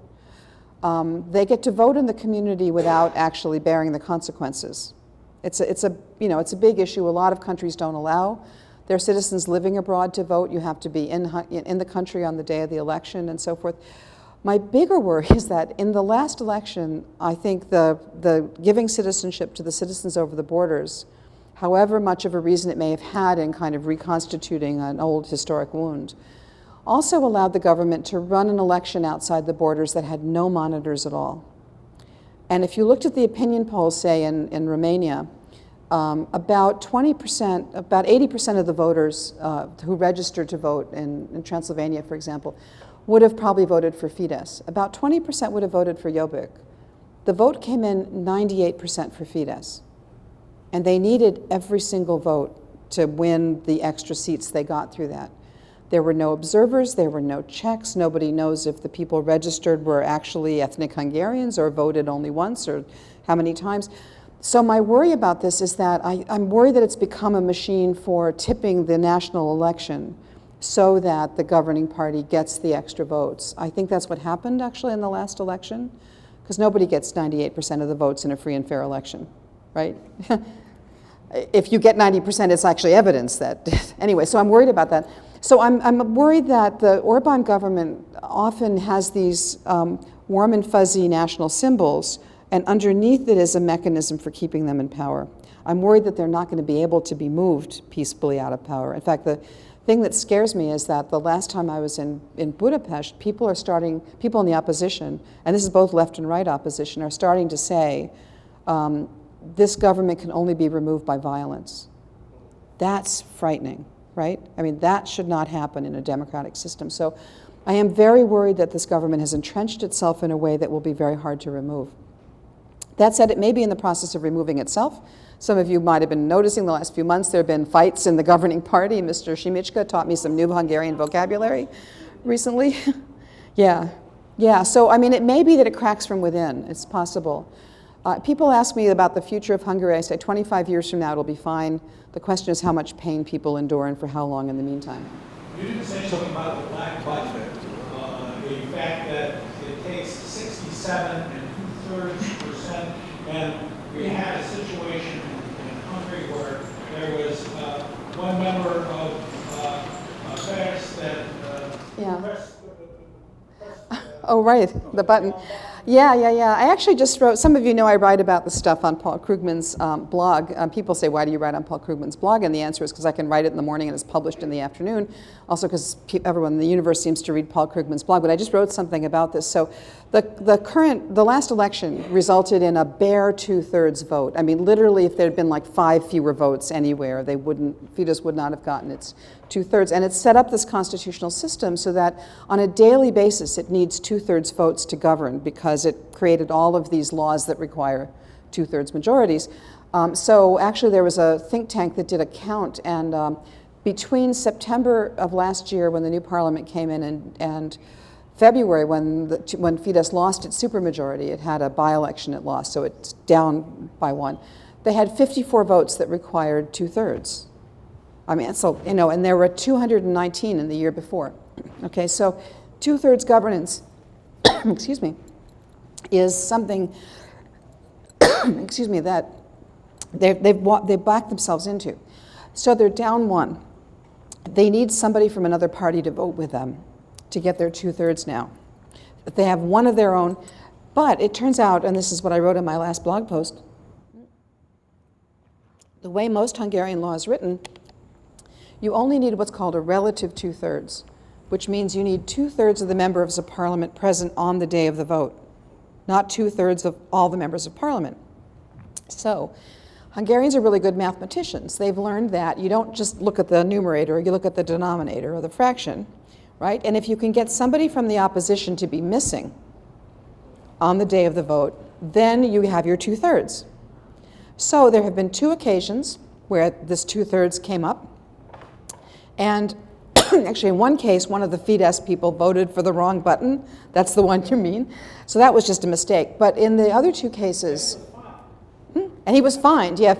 they get to vote in the community without actually bearing the consequences. It's a big issue. A lot of countries don't allow their citizens living abroad to vote. You have to be in the country on the day of the election and so forth. My bigger worry is that in the last election, I think the giving citizenship to the citizens over the borders, however much of a reason it may have had in kind of reconstituting an old historic wound, also allowed the government to run an election outside the borders that had no monitors at all. And if you looked at the opinion polls, say in Romania, about 20%, about 80% of the voters who registered to vote in Transylvania, for example, would have probably voted for Fidesz. About 20% would have voted for Jobbik. The vote came in 98% for Fidesz. And they needed every single vote to win the extra seats they got through that. There were no observers, there were no checks, nobody knows if the people registered were actually ethnic Hungarians or voted only once or how many times. So my worry about this is that I'm worried that it's become a machine for tipping the national election so that the governing party gets the extra votes. I think that's what happened actually in the last election, because nobody gets 98% of the votes in a free and fair election, right? If you get 90%, it's actually evidence that, anyway, so I'm worried about that. So I'm worried that the Orban government often has these warm and fuzzy national symbols, and underneath it is a mechanism for keeping them in power. I'm worried that they're not going to be able to be moved peacefully out of power. In fact, the thing that scares me is that the last time I was in Budapest, people in the opposition, and this is both left and right opposition, are starting to say, this government can only be removed by violence. That's frightening, right? I mean, that should not happen in a democratic system. So I am very worried that this government has entrenched itself in a way that will be very hard to remove. That said, it may be in the process of removing itself. Some of you might have been noticing the last few months there have been fights in the governing party. Mr. Šimečka taught me some new Hungarian vocabulary recently. Yeah, so I mean, it may be that it cracks from within. It's possible. People ask me about the future of Hungary. I say 25 years from now it'll be fine. The question is how much pain people endure and for how long in the meantime. You didn't say something about the black budget, the fact that it takes 67 and 2/3%, and we had a situation in Hungary where there was one member of Fidesz that pressed Oh, right, the button. Yeah. I actually just wrote, some of you know I write about this stuff on Paul Krugman's blog. People say, why do you write on Paul Krugman's blog? And the answer is because I can write it in the morning and it's published in the afternoon. Also because everyone in the universe seems to read Paul Krugman's blog. But I just wrote something about this. So the last election resulted in a bare 2/3 vote. I mean, literally, if there had been like 5 fewer votes anywhere, Fidesz would not have gotten its 2/3. And it set up this constitutional system so that on a daily basis, it needs 2/3 votes to govern because it created all of these laws that require 2/3 majorities. So actually, there was a think tank that did a count, and between September of last year, when the new parliament came in, and February, when Fidesz lost its supermajority, it had a by-election it lost, so it's down by 1. They had 54 votes that required 2/3. I mean, so, and there were 219 in the year before. Okay, so 2/3 governance, excuse me, is something, excuse me, that they've backed themselves into. So they're down 1. They need somebody from another party to vote with them to get their 2/3 now. They have one of their own, but it turns out, and this is what I wrote in my last blog post, the way most Hungarian law is written, you only need what's called a relative 2/3, which means you need 2/3 of the members of parliament present on the day of the vote, not 2/3 of all the members of parliament. So Hungarians are really good mathematicians. They've learned that you don't just look at the numerator, you look at the denominator or the fraction, right? And if you can get somebody from the opposition to be missing on the day of the vote, then you have your 2/3. So there have been 2 occasions where this 2/3 came up. And actually, in one case, one of the Fidesz people voted for the wrong button. That's the one you mean. So that was just a mistake. But in the other 2 cases, and he was fined. Yeah,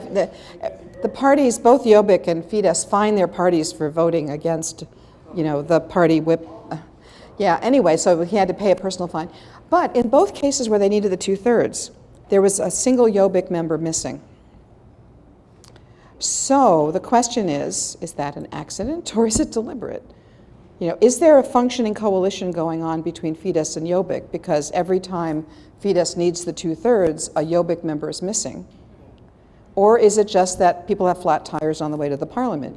the parties, both Jobbik and Fidesz, fined their parties for voting against, the party whip. Yeah. Anyway, so he had to pay a personal fine. But in both cases where they needed the 2/3, there was a single Jobbik member missing. So the question is that an accident or is it deliberate? Is there a functioning coalition going on between Fidesz and Jobbik? Because every time Fidesz needs the 2/3, a Jobbik member is missing. Or is it just that people have flat tires on the way to the parliament,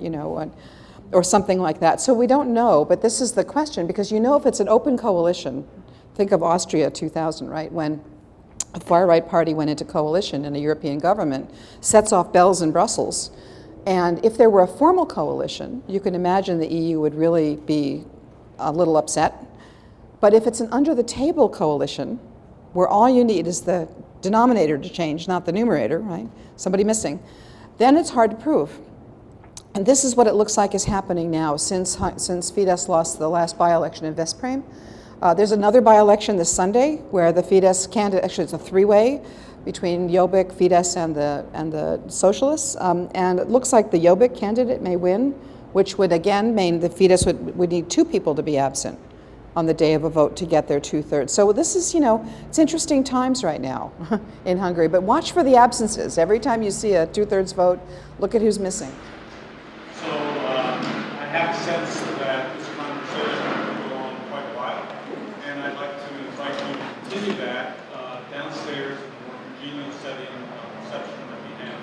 or something like that? So we don't know, but this is the question, because if it's an open coalition, think of Austria 2000, right? When a far-right party went into coalition in a European government, sets off bells in Brussels. And if there were a formal coalition, you can imagine the EU would really be a little upset. But if it's an under-the-table coalition, where all you need is the denominator to change, not the numerator, right? Somebody missing, then it's hard to prove. And this is what it looks like is happening now since Fidesz lost the last by-election in Veszprém. There's another by-election this Sunday where the Fidesz candidate, actually it's a 3-way between Jobbik, Fidesz, and the Socialists. And it looks like the Jobbik candidate may win, which would again mean the Fidesz would need 2 people to be absent on the day of a vote to get their 2/3. So this is, it's interesting times right now in Hungary. But watch for the absences. Every time you see a 2/3 vote, look at who's missing. So I have a sense that this conversation will go on quite a while, and I'd like to invite you to continue that downstairs in a more congenial setting reception that we have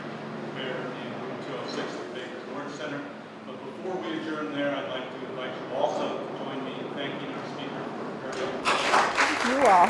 there in room 206 at the Baker's Orange Center. But before we adjourn there, I'd like to invite you also to join me in thanking our speaker for her. You all.